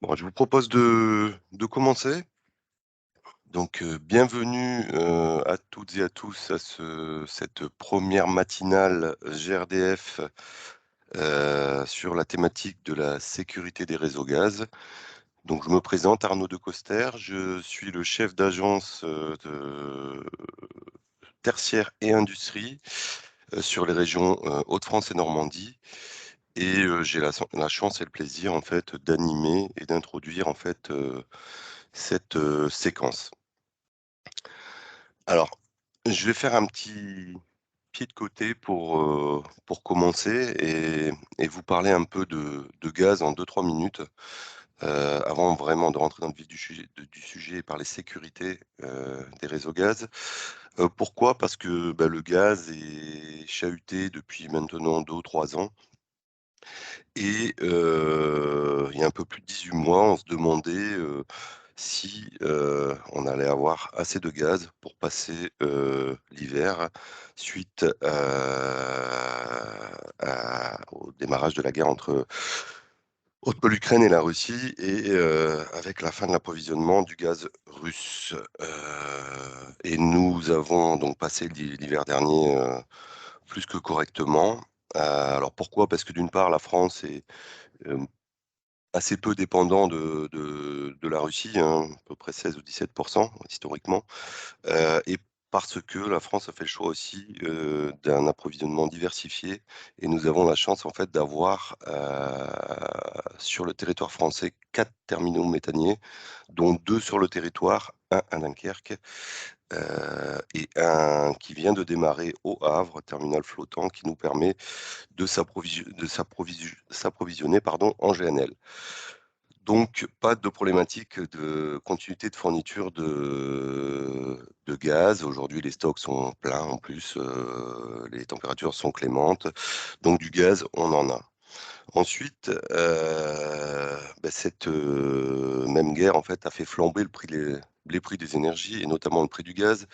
Bon, je vous propose de commencer. Donc, bienvenue, à toutes et à tous à cette première matinale GRDF, sur la thématique de la sécurité des réseaux gaz. Donc je me présente, Arnaud de Coster, je suis le chef d'agence, de tertiaire et industrie, sur les régions, Hauts-de-France et Normandie et j'ai la chance et le plaisir en fait d'animer et d'introduire en fait, cette, séquence. Alors, je vais faire un petit pied de côté pour commencer et vous parler un peu de gaz en 2-3 minutes, avant vraiment de rentrer dans le vif du sujet et parler sécurité, des réseaux gaz. Pourquoi? Parce que, bah, le gaz est chahuté depuis maintenant 2 ou 3 ans et il y a un peu plus de 18 mois, on se demandait, si, on allait avoir assez de gaz pour passer, l'hiver suite, au démarrage de la guerre entre l'Ukraine et la Russie et avec la fin de l'approvisionnement du gaz russe. Et nous avons donc passé l'hiver dernier, plus que correctement. Alors pourquoi? Parce que d'une part, la France est, hem, assez peu dépendant de la Russie, hein, à peu près 16 ou 17 historiquement, et parce que la France a fait le choix aussi, d'un approvisionnement diversifié et nous avons la chance en fait d'avoir, sur le territoire français 4 terminaux méthaniers, dont 2 sur le territoire, un à Dunkerque, et un qui vient de démarrer au Havre, terminal flottant qui nous permet de s'approvisionner pardon, en GNL. Donc pas de problématique de continuité de fourniture de gaz. Aujourd'hui, les stocks sont pleins en plus, les températures sont clémentes, donc du gaz, on en a. Ensuite, cette, même guerre, en fait, a fait flamber les prix des énergies et notamment le prix du gaz,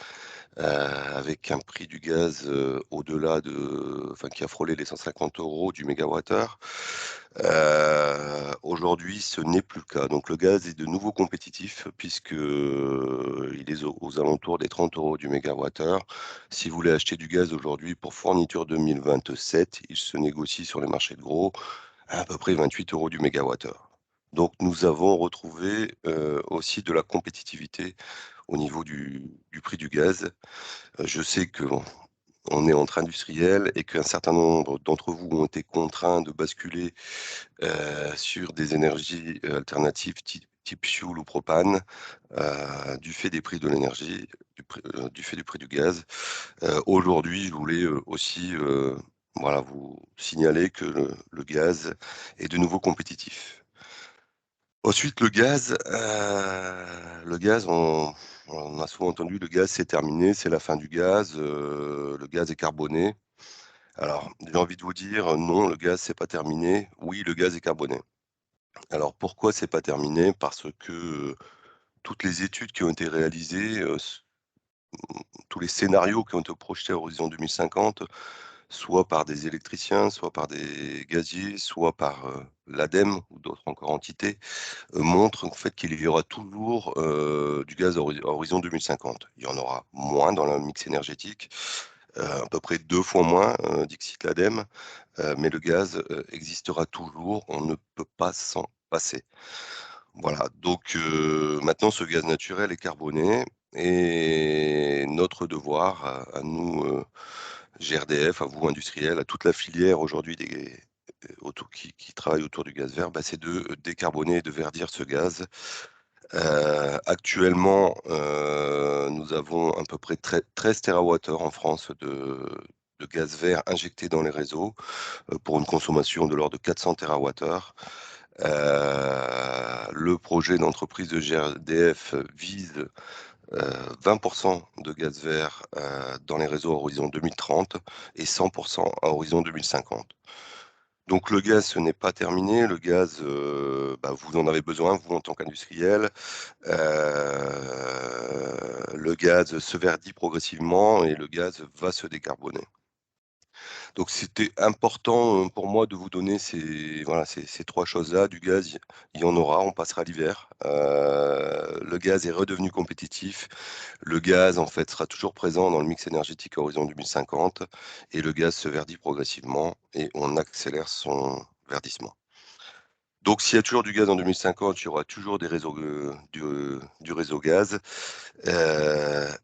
avec un prix du gaz, au-delà de enfin, qui a frôlé les 150 € du mégawattheure. Aujourd'hui, ce n'est plus le cas. Donc le gaz est de nouveau compétitif puisque, il est aux alentours des 30 € du mégawattheure. Si vous voulez acheter du gaz aujourd'hui pour fourniture 2027, il se négocie sur les marchés de gros à peu près 28 € du mégawattheure. Donc nous avons retrouvé, aussi de la compétitivité au niveau du prix du gaz. Je sais qu'on est entre industriels et qu'un certain nombre d'entre vous ont été contraints de basculer, sur des énergies, alternatives type fioul ou propane, du fait des prix de l'énergie, du fait du prix du gaz. Aujourd'hui, je voulais, aussi, voilà, vous signaler que le gaz est de nouveau compétitif. Ensuite, le gaz, on a souvent entendu: «Le gaz, c'est terminé, c'est la fin du gaz, le gaz est carboné». Alors, j'ai envie de vous dire: «Non, le gaz, c'est pas terminé. Oui, le gaz est carboné». Alors pourquoi c'est pas terminé? Parce que, toutes les études qui ont été réalisées, tous les scénarios qui ont été projetés à horizon 2050, soit par des électriciens, soit par des gaziers, soit par, l'ADEME ou d'autres encore entités, montrent en fait qu'il y aura toujours, du gaz à horizon 2050. Il y en aura moins dans le mix énergétique, à peu près 2 fois moins, dixit l'ADEME, mais le gaz, existera toujours, on ne peut pas s'en passer. Voilà, donc maintenant ce gaz naturel est carboné et notre devoir à nous, GRDF, à vous industriels, à toute la filière aujourd'hui des autour qui travaille autour du gaz vert, bah, c'est de décarboner et de verdir ce gaz. Actuellement, nous avons à peu près 13 TWh en France de gaz vert injecté dans les réseaux, pour une consommation de l'ordre de 400 TWh. Le projet d'entreprise de GRDF vise, 20 de gaz vert, dans les réseaux à horizon 2030 et 100 à horizon 2050. Donc le gaz, ce n'est pas terminé. Le gaz, bah, vous en avez besoin, vous, en tant qu'industriel. Le gaz se verdit progressivement et le gaz va se décarboner. Donc c'était important, pour moi de vous donner ces 3 choses-là. Du gaz, il y en aura, on passera l'hiver. Le gaz est redevenu compétitif. Le gaz, en fait, sera toujours présent dans le mix énergétique à horizon 2050 et le gaz se verdit progressivement et on accélère son verdissement. Donc s'il y a toujours du gaz en 2050, il y aura toujours des réseaux, du réseau gaz,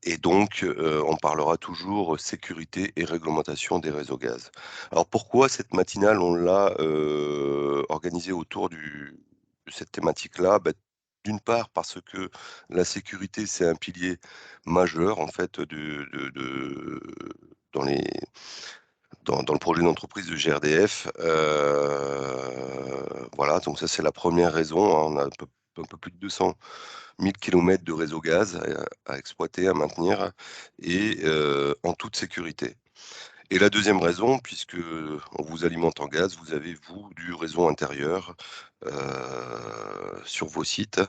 et donc on parlera toujours sécurité et réglementation des réseaux gaz. Alors pourquoi cette matinale, on l'a, organisée autour de cette thématique-là? Bah, d'une part parce que la sécurité, c'est un pilier majeur en fait dans les dans le projet d'entreprise de GRDF. Voilà, donc ça, c'est la première raison, hein. On a un peu plus de 200 000 kilomètres de réseau gaz à exploiter, à maintenir et en toute sécurité. Et la deuxième raison, puisque on vous alimente en gaz, vous avez, vous, du réseau intérieur, heu, sur vos sites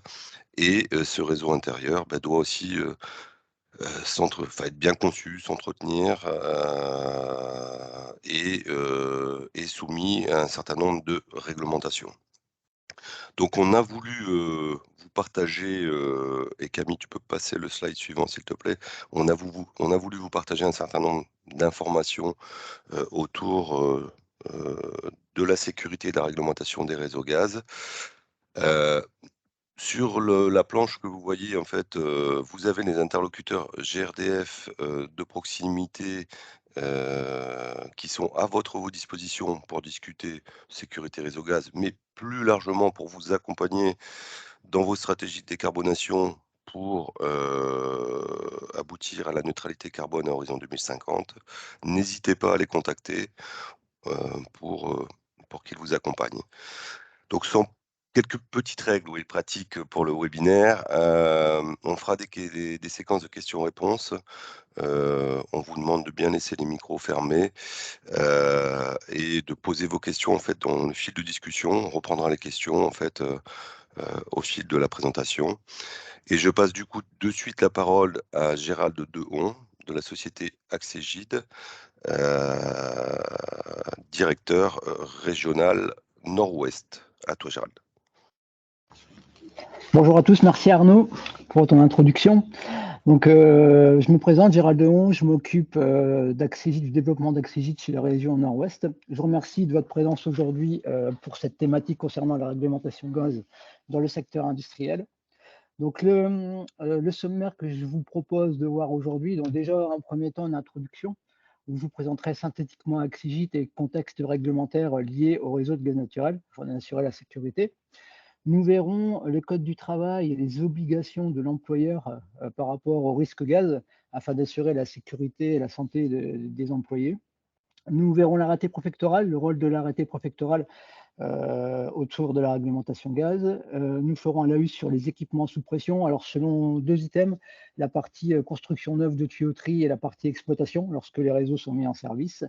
et ce réseau intérieur, bah, doit aussi, être bien conçu, s'entretenir, et est soumis à un certain nombre de réglementations. Donc on a voulu, vous partager, et Camille, tu peux passer le slide suivant s'il te plaît. On a voulu vous partager un certain nombre d'informations, autour, heu, de la sécurité et de la réglementation des réseaux gaz. Heu Sur la planche que vous voyez, en fait, vous avez les interlocuteurs GRDF, de proximité, qui sont à vos dispositions pour discuter sécurité réseau gaz, mais plus largement pour vous accompagner dans vos stratégies de décarbonation pour, aboutir à la neutralité carbone à horizon 2050. N'hésitez pas à les contacter, heu, pour, heu, pour qu'ils vous accompagnent. Donc sans quelques petites règles, oui, pratiques pour le webinaire. On fera des séquences de questions-réponses. On vous demande de bien laisser les micros fermés, et de poser vos questions, en fait, dans le fil de discussion. On reprendra les questions, en fait, au fil de la présentation et je passe du coup de suite la parole à Gérald Dehon de la société Accégide, heu, directeur, régional Nord-Ouest. À toi, Gérald. Bonjour à tous, merci Arnaud pour ton introduction. Donc, je me présente, Gérald Dehon, je m'occupe d'Accégide, du développement d'Accégide chez la région Nord-Ouest. Je vous remercie de votre présence aujourd'hui pour cette thématique concernant la réglementation gaz dans le secteur industriel. Donc, le sommaire que je vous propose de voir aujourd'hui, donc déjà en premier temps une introduction, où je vous présenterai synthétiquement Accégide et le contexte réglementaire lié au réseau de gaz naturel, afin d'assurer la sécurité. Nous verrons le code du travail et les obligations de l'employeur par rapport au risque gaz afin d'assurer la sécurité et la santé des employés. Nous verrons l'arrêté préfectoral, le rôle de l'arrêté préfectoral autour de la réglementation gaz. Nous ferons un laïus sur les équipements sous pression. Alors, selon deux items, la partie construction neuve de tuyauterie et la partie exploitation lorsque les réseaux sont mis en service.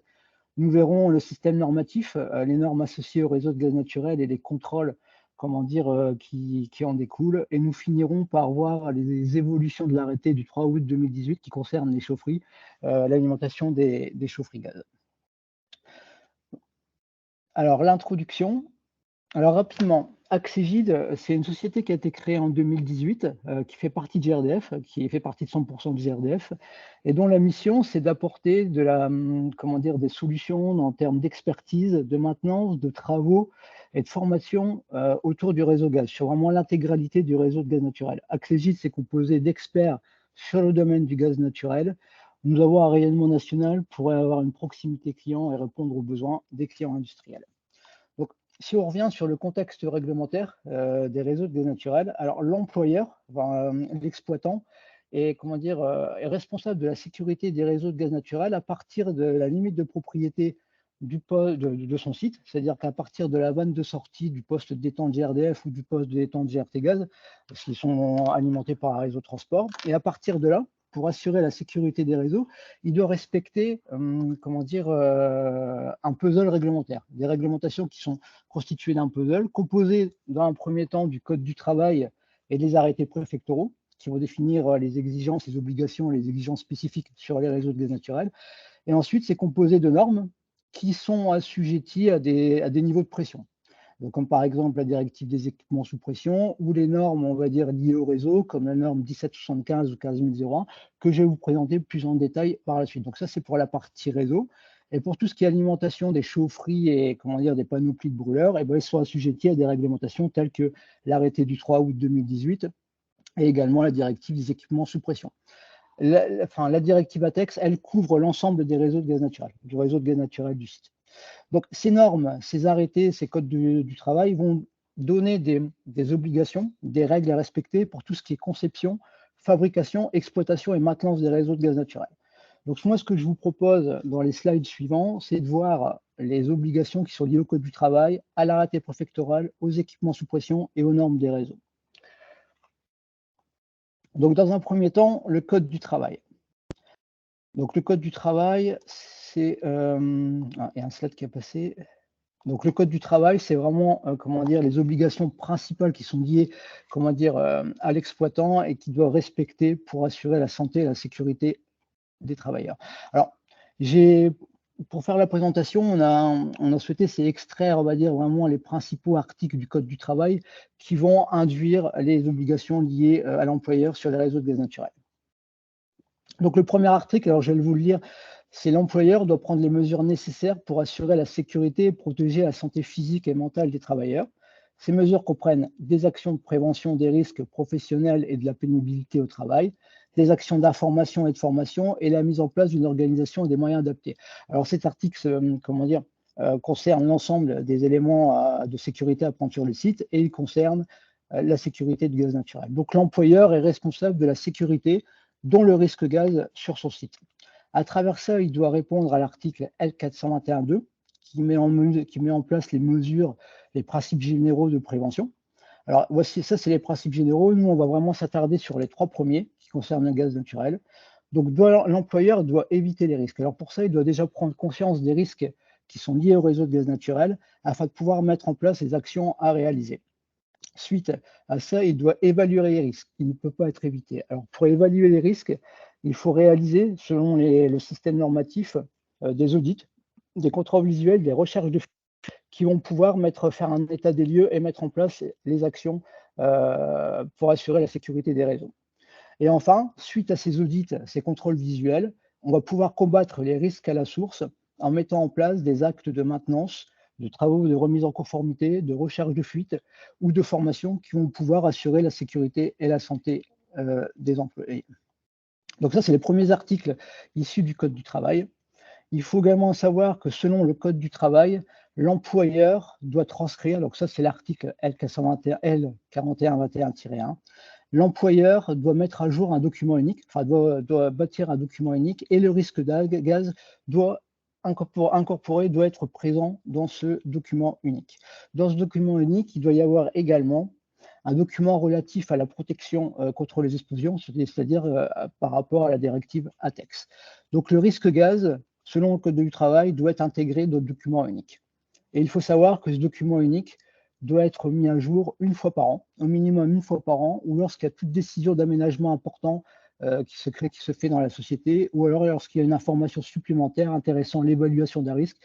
Nous verrons le système normatif, les normes associées au réseau de gaz naturel et les contrôles, comment dire, qui en découlent. Et nous finirons par voir les évolutions de l'arrêté du 3 août 2018 qui concerne les chaufferies, l'alimentation des chaufferies gaz. Alors, l'introduction. Alors rapidement, Accégide, c'est une société qui a été créée en 2018, qui fait partie de GRDF, qui fait partie de 100% de GRDF, et dont la mission, c'est d'apporter comment dire, des solutions en termes d'expertise, de maintenance, de travaux et de formation autour du réseau gaz, sur vraiment l'intégralité du réseau de gaz naturel. Accégide, c'est composé d'experts sur le domaine du gaz naturel. Nous avons un rayonnement national pour avoir une proximité client et répondre aux besoins des clients industriels. Donc, si on revient sur le contexte réglementaire des réseaux de gaz naturel, alors l'employeur, l'exploitant, est, comment dire, est responsable de la sécurité des réseaux de gaz naturel à partir de la limite de propriété de son site, c'est-à-dire qu'à partir de la vanne de sortie du poste de détente GRDF ou du poste de détente GRT Gaz, s'ils sont alimentés par un réseau de transport, et à partir de là, pour assurer la sécurité des réseaux, il doit respecter, comment dire, un puzzle réglementaire. Des réglementations qui sont constituées d'un puzzle, composé dans un premier temps du code du travail et des arrêtés préfectoraux, qui vont définir les exigences, les obligations, les exigences spécifiques sur les réseaux de gaz naturel. Et ensuite, c'est composé de normes qui sont assujettis à des niveaux de pression. Donc, comme par exemple la directive des équipements sous pression ou les normes, on va dire, liées au réseau, comme la norme 1775 ou 15001, que je vais vous présenter plus en détail par la suite. Donc ça, c'est pour la partie réseau. Et pour tout ce qui est alimentation des chaufferies et comment dire, des panoplies de brûleurs, eh ben, ils sont assujettis à des réglementations telles que l'arrêté du 3 août 2018 et également la directive des équipements sous pression. La directive ATEX, elle couvre l'ensemble des réseaux de gaz naturel, du réseau de gaz naturel du site. Donc, ces normes, ces arrêtés, ces codes du travail vont donner des obligations, des règles à respecter pour tout ce qui est conception, fabrication, exploitation et maintenance des réseaux de gaz naturel. Donc, moi, ce que je vous propose dans les slides suivants, c'est de voir les obligations qui sont liées au code du travail, à l'arrêté préfectoral, aux équipements sous pression et aux normes des réseaux. Donc, dans un premier temps, le code du travail. Donc, le code du travail, c'est... il y a un slide qui a passé. Donc, le code du travail, c'est vraiment, comment dire, les obligations principales qui sont liées, comment dire, à l'exploitant et qui doit respecter pour assurer la santé et la sécurité des travailleurs. Alors, pour faire la présentation, on a souhaité extraire, on va dire, vraiment les principaux articles du code du travail qui vont induire les obligations liées à l'employeur sur les réseaux de gaz naturel. Donc, le premier article, alors je vais vous le lire, c'est l'employeur doit prendre les mesures nécessaires pour assurer la sécurité et protéger la santé physique et mentale des travailleurs. Ces mesures comprennent des actions de prévention des risques professionnels et de la pénibilité au travail, des actions d'information et de formation et la mise en place d'une organisation et des moyens adaptés. Alors cet article, comment dire, concerne l'ensemble des éléments de sécurité à prendre sur le site et il concerne la sécurité du gaz naturel. Donc l'employeur est responsable de la sécurité dont le risque gaz sur son site. À travers ça, il doit répondre à l'article L421.2 qui met en place les mesures, les principes généraux de prévention. Alors, voici, ça, c'est les principes généraux. Nous, on va vraiment s'attarder sur les 3 premiers qui concernent le gaz naturel. Donc, l'employeur doit éviter les risques. Alors, pour ça, il doit déjà prendre conscience des risques qui sont liés au réseau de gaz naturel afin de pouvoir mettre en place les actions à réaliser. Suite à ça, il doit évaluer les risques. Il ne peut pas être évité. Alors, pour évaluer les risques, il faut réaliser, selon le système normatif, des audits, des contrôles visuels, des recherches de qui vont pouvoir faire un état des lieux et mettre en place les actions pour assurer la sécurité des réseaux. Et enfin, suite à ces audits, ces contrôles visuels, on va pouvoir combattre les risques à la source en mettant en place des actes de maintenance, de travaux de remise en conformité, de recherche de fuite ou de formation qui vont pouvoir assurer la sécurité et la santé des employés. Donc ça, c'est les premiers articles issus du Code du travail. Il faut également savoir que selon le Code du travail, l'employeur doit transcrire, donc ça c'est l'article L4121-1, l'employeur doit mettre à jour un document unique, enfin doit bâtir un document unique et le risque gaz doit être présent dans ce document unique. Dans ce document unique, il doit y avoir également un document relatif à la protection contre les explosions, c'est-à-dire par rapport à la directive ATEX. Donc le risque gaz, selon le Code du travail, doit être intégré dans le document unique. Et il faut savoir que ce document unique doit être mis à jour une fois par an, au minimum une fois par an, ou lorsqu'il y a toute décision d'aménagement important qui se fait dans la société, ou alors lorsqu'il y a une information supplémentaire intéressant l'évaluation d'un risque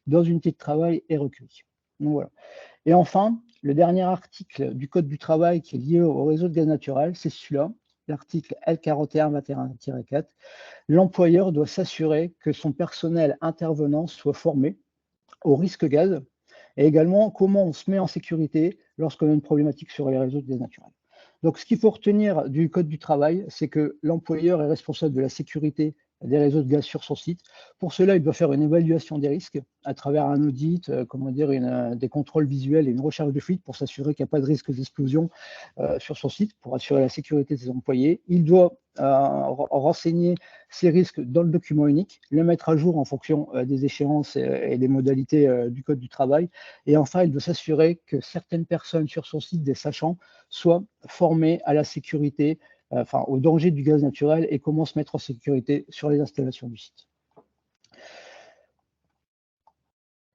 dans une unité de travail est recueillie. Donc voilà. Et enfin, le dernier article du Code du travail qui est lié au réseau de gaz naturel, c'est celui-là, l'article L4121-4. L'employeur doit s'assurer que son personnel intervenant soit formé au risque gaz et également comment on se met en sécurité lorsqu'on a une problématique sur les réseaux de gaz naturel. Donc, ce qu'il faut retenir du Code du travail, c'est que l'employeur est responsable de la sécurité des réseaux de gaz sur son site. Pour cela, il doit faire une évaluation des risques à travers un audit, des contrôles visuels et une recherche de fuite pour s'assurer qu'il n'y a pas de risque d'explosion sur son site, pour assurer la sécurité de ses employés. Il doit renseigner ces risques dans le document unique, le mettre à jour en fonction des échéances et des modalités du Code du travail. Et enfin, il doit s'assurer que certaines personnes sur son site, des sachants, soient formées à la sécurité, au danger du gaz naturel et comment se mettre en sécurité sur les installations du site.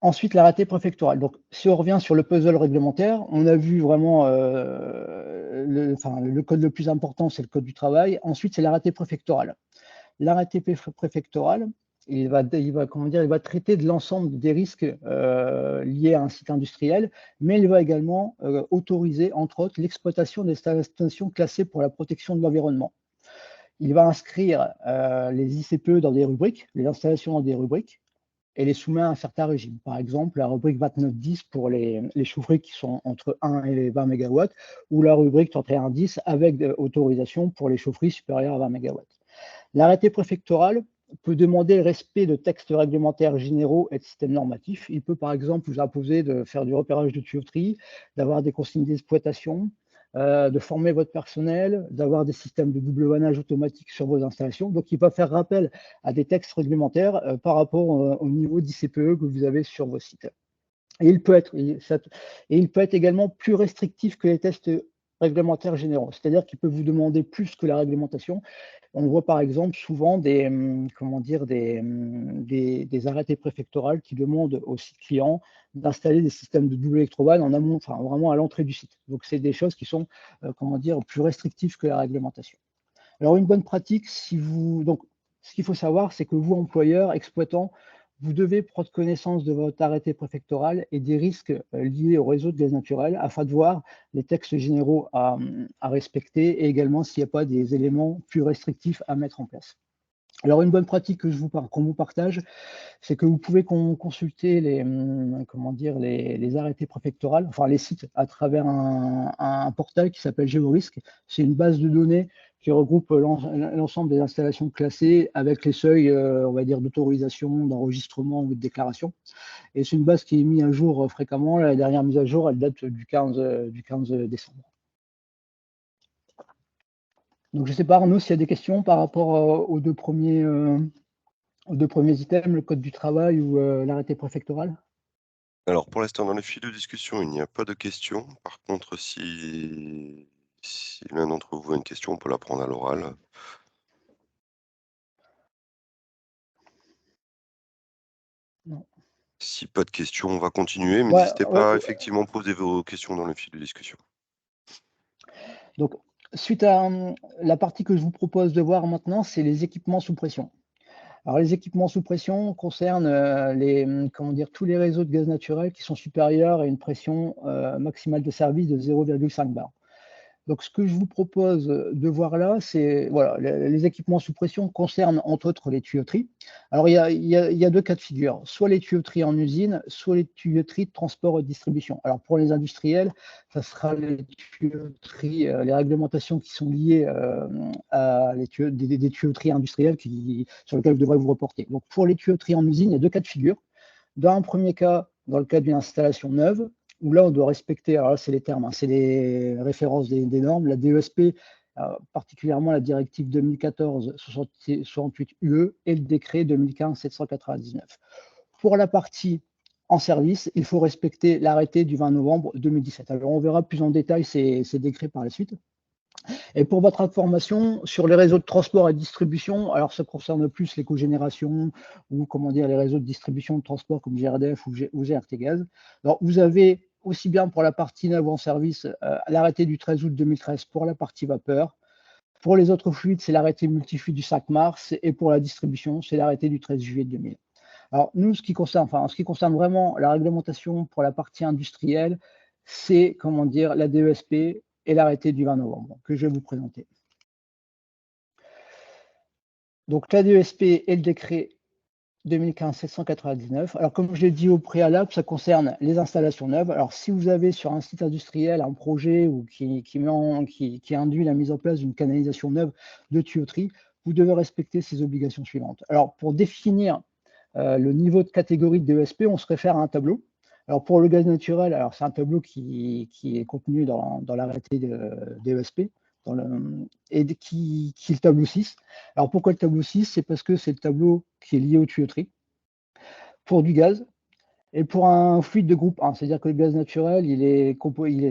Ensuite, l'arrêté préfectoral. Donc, si on revient sur le puzzle réglementaire, on a vu vraiment le code le plus important, c'est le Code du travail. Ensuite, c'est l'arrêté préfectoral. L'arrêté préfectoral, comment dire, il va traiter de l'ensemble des risques liés à un site industriel, mais il va également autoriser, entre autres, l'exploitation des installations classées pour la protection de l'environnement. Il va inscrire les ICPE dans des rubriques, les installations dans des rubriques, et les soumet à un certain régime. Par exemple, la rubrique 2910 pour les chaufferies qui sont entre 1 et 20 MW, ou la rubrique 3110 avec autorisation pour les chaufferies supérieures à 20 MW. L'arrêté préfectoral peut demander le respect de textes réglementaires généraux et de systèmes normatifs. Il peut par exemple vous imposer de faire du repérage de tuyauterie, d'avoir des consignes d'exploitation, de former votre personnel, d'avoir des systèmes de double vannage automatique sur vos installations. Donc, il va faire rappel à des textes réglementaires par rapport au niveau d'ICPE que vous avez sur vos sites. Et il peut être également plus restrictif que les tests réglementaires généraux, c'est-à-dire qu'il peut vous demander plus que la réglementation. On voit par exemple souvent des arrêtés préfectoraux qui demandent aux sites clients d'installer des systèmes de double électrovan en amont, enfin vraiment à l'entrée du site. Donc c'est des choses qui sont plus restrictives que la réglementation. Alors une bonne pratique, donc ce qu'il faut savoir, c'est que vous, employeurs, exploitants, vous devez prendre connaissance de votre arrêté préfectoral et des risques liés au réseau de gaz naturel afin de voir les textes généraux à respecter et également s'il n'y a pas des éléments plus restrictifs à mettre en place. Alors, une bonne pratique qu'on vous partage, c'est que vous pouvez consulter les arrêtés préfectoraux, enfin les sites, à travers un portail qui s'appelle GeoRisque. C'est une base de données qui regroupe l'ensemble des installations classées avec les seuils, on va dire, d'autorisation, d'enregistrement ou de déclaration. Et c'est une base qui est mise à jour fréquemment. La dernière mise à jour, elle date du 15 décembre. Donc, je ne sais pas, Arnaud, s'il y a des questions par rapport aux deux premiers items, le code du travail ou l'arrêté préfectoral. Alors, pour l'instant, dans les fils de discussion, il n'y a pas de questions. Par contre, si l'un d'entre vous a une question, on peut la prendre à l'oral. Non. Si pas de questions, on va continuer, mais n'hésitez pas à effectivement poser vos questions dans le fil de discussion. Donc, suite à la partie que je vous propose de voir maintenant, c'est les équipements sous pression. Alors, les équipements sous pression concernent tous les réseaux de gaz naturel qui sont supérieurs à une pression maximale de service de 0,5 bar. Donc, ce que je vous propose de voir là, c'est voilà, les équipements sous pression concernent entre autres les tuyauteries. Alors, il y a deux cas de figure, soit les tuyauteries en usine, soit les tuyauteries de transport et de distribution. Alors, pour les industriels, ça sera les tuyauteries, les réglementations qui sont liées à des tuyauteries industrielles sur lesquelles vous devrez vous reporter. Donc, pour les tuyauteries en usine, il y a deux cas de figure. Dans un premier cas, dans le cas d'une installation neuve, où là, on doit respecter, alors là, c'est les termes, c'est les références des normes, la DESP, particulièrement la directive 2014-68 UE et le décret 2015-799. Pour la partie en service, il faut respecter l'arrêté du 20 novembre 2017. Alors, on verra plus en détail ces décrets par la suite. Et pour votre information, sur les réseaux de transport et de distribution, alors ça concerne plus les cogénérations ou les réseaux de distribution de transport comme GRDF ou GRT Gaz. Alors vous avez aussi bien pour la partie neuve en service l'arrêté du 13 août 2013 pour la partie vapeur. Pour les autres fluides, c'est l'arrêté multifluide du 5 mars et pour la distribution, c'est l'arrêté du 13 juillet 2000. Alors nous, en ce qui concerne vraiment la réglementation pour la partie industrielle, c'est la DESP et l'arrêté du 20 novembre que je vais vous présenter. Donc la DESP et le décret 2015-799. Alors comme je l'ai dit au préalable, ça concerne les installations neuves. Alors si vous avez sur un site industriel un projet ou qui induit la mise en place d'une canalisation neuve de tuyauterie, vous devez respecter ces obligations suivantes. Alors pour définir le niveau de catégorie de DESP, on se réfère à un tableau. Alors pour le gaz naturel, alors c'est un tableau qui est contenu dans l'arrêté de DESP et qui est le tableau 6. Alors pourquoi le tableau 6? C'est parce que c'est le tableau qui est lié aux tuyauteries pour du gaz et pour un fluide de groupe 1. C'est-à-dire que le gaz naturel,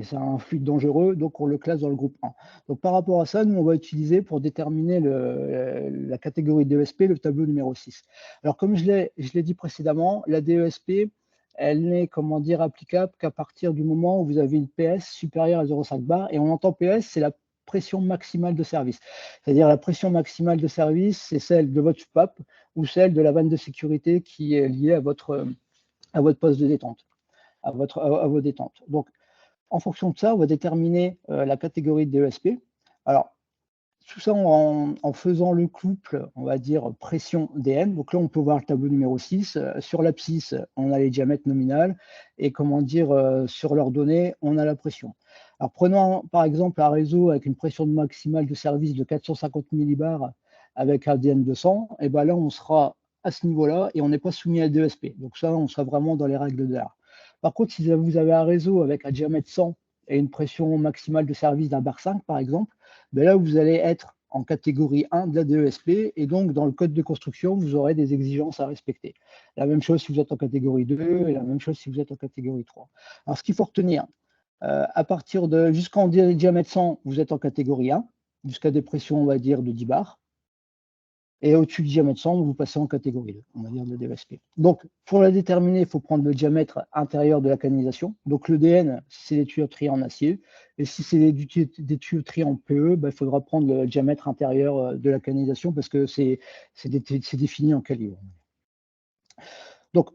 c'est un fluide dangereux, donc on le classe dans le groupe 1. Donc par rapport à ça, nous, on va utiliser pour déterminer la catégorie DESP le tableau numéro 6. Alors comme je l'ai dit précédemment, la DESP, elle n'est applicable qu'à partir du moment où vous avez une PS supérieure à 0,5 bar. Et on entend PS, c'est la pression maximale de service. C'est-à-dire la pression maximale de service, c'est celle de votre soupape ou celle de la vanne de sécurité qui est liée à votre poste de détente, à vos détentes. Donc, en fonction de ça, on va déterminer la catégorie de DESP. Alors, tout ça en faisant le couple, on va dire, pression DM. Donc là, on peut voir le tableau numéro 6. Sur l'abscisse, on a les diamètres nominales et comment dire, sur leurs données, on a la pression. Alors prenons par exemple un réseau avec une pression maximale de service de 450 millibars avec un DM 200. Et bien là, on sera à ce niveau-là et on n'est pas soumis à DESP. Donc ça, on sera vraiment dans les règles de l'art. Par contre, si vous avez un réseau avec un diamètre 100 et une pression maximale de service d'un bar 5, par exemple, ben là, vous allez être en catégorie 1 de la DESP et donc dans le code de construction, vous aurez des exigences à respecter. La même chose si vous êtes en catégorie 2 et la même chose si vous êtes en catégorie 3. Alors, ce qu'il faut retenir, à partir de jusqu'en diamètre 100, vous êtes en catégorie 1, jusqu'à des pressions, on va dire, de 10 bars. Et au-dessus du diamètre 100, vous passez en catégorie 2, on va dire de DESP. Donc, pour la déterminer, il faut prendre le diamètre intérieur de la canalisation. Donc, le DN, c'est des tuyauteries en acier. Et si c'est des tuyauteries en PE, ben, il faudra prendre le diamètre intérieur de la canalisation parce que c'est défini en calibre. Donc,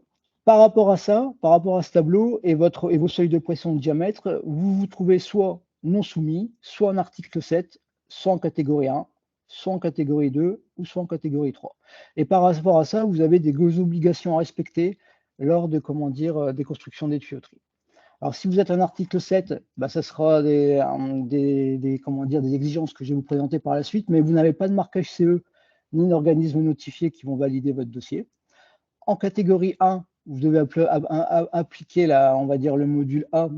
par rapport à ça, par rapport à ce tableau et vos seuils de pression de diamètre, vous vous trouvez soit non soumis, soit en article 7, soit en catégorie 1, soit en catégorie 2 ou soit en catégorie 3. Et par rapport à ça, vous avez des obligations à respecter lors de, comment dire, des constructions des tuyauteries. Alors, si vous êtes en article 7, bah, ça sera comment dire, des exigences que je vais vous présenter par la suite, mais vous n'avez pas de marquage CE ni d'organisme notifié qui vont valider votre dossier. En catégorie 1, vous devez appliquer on va dire, le module A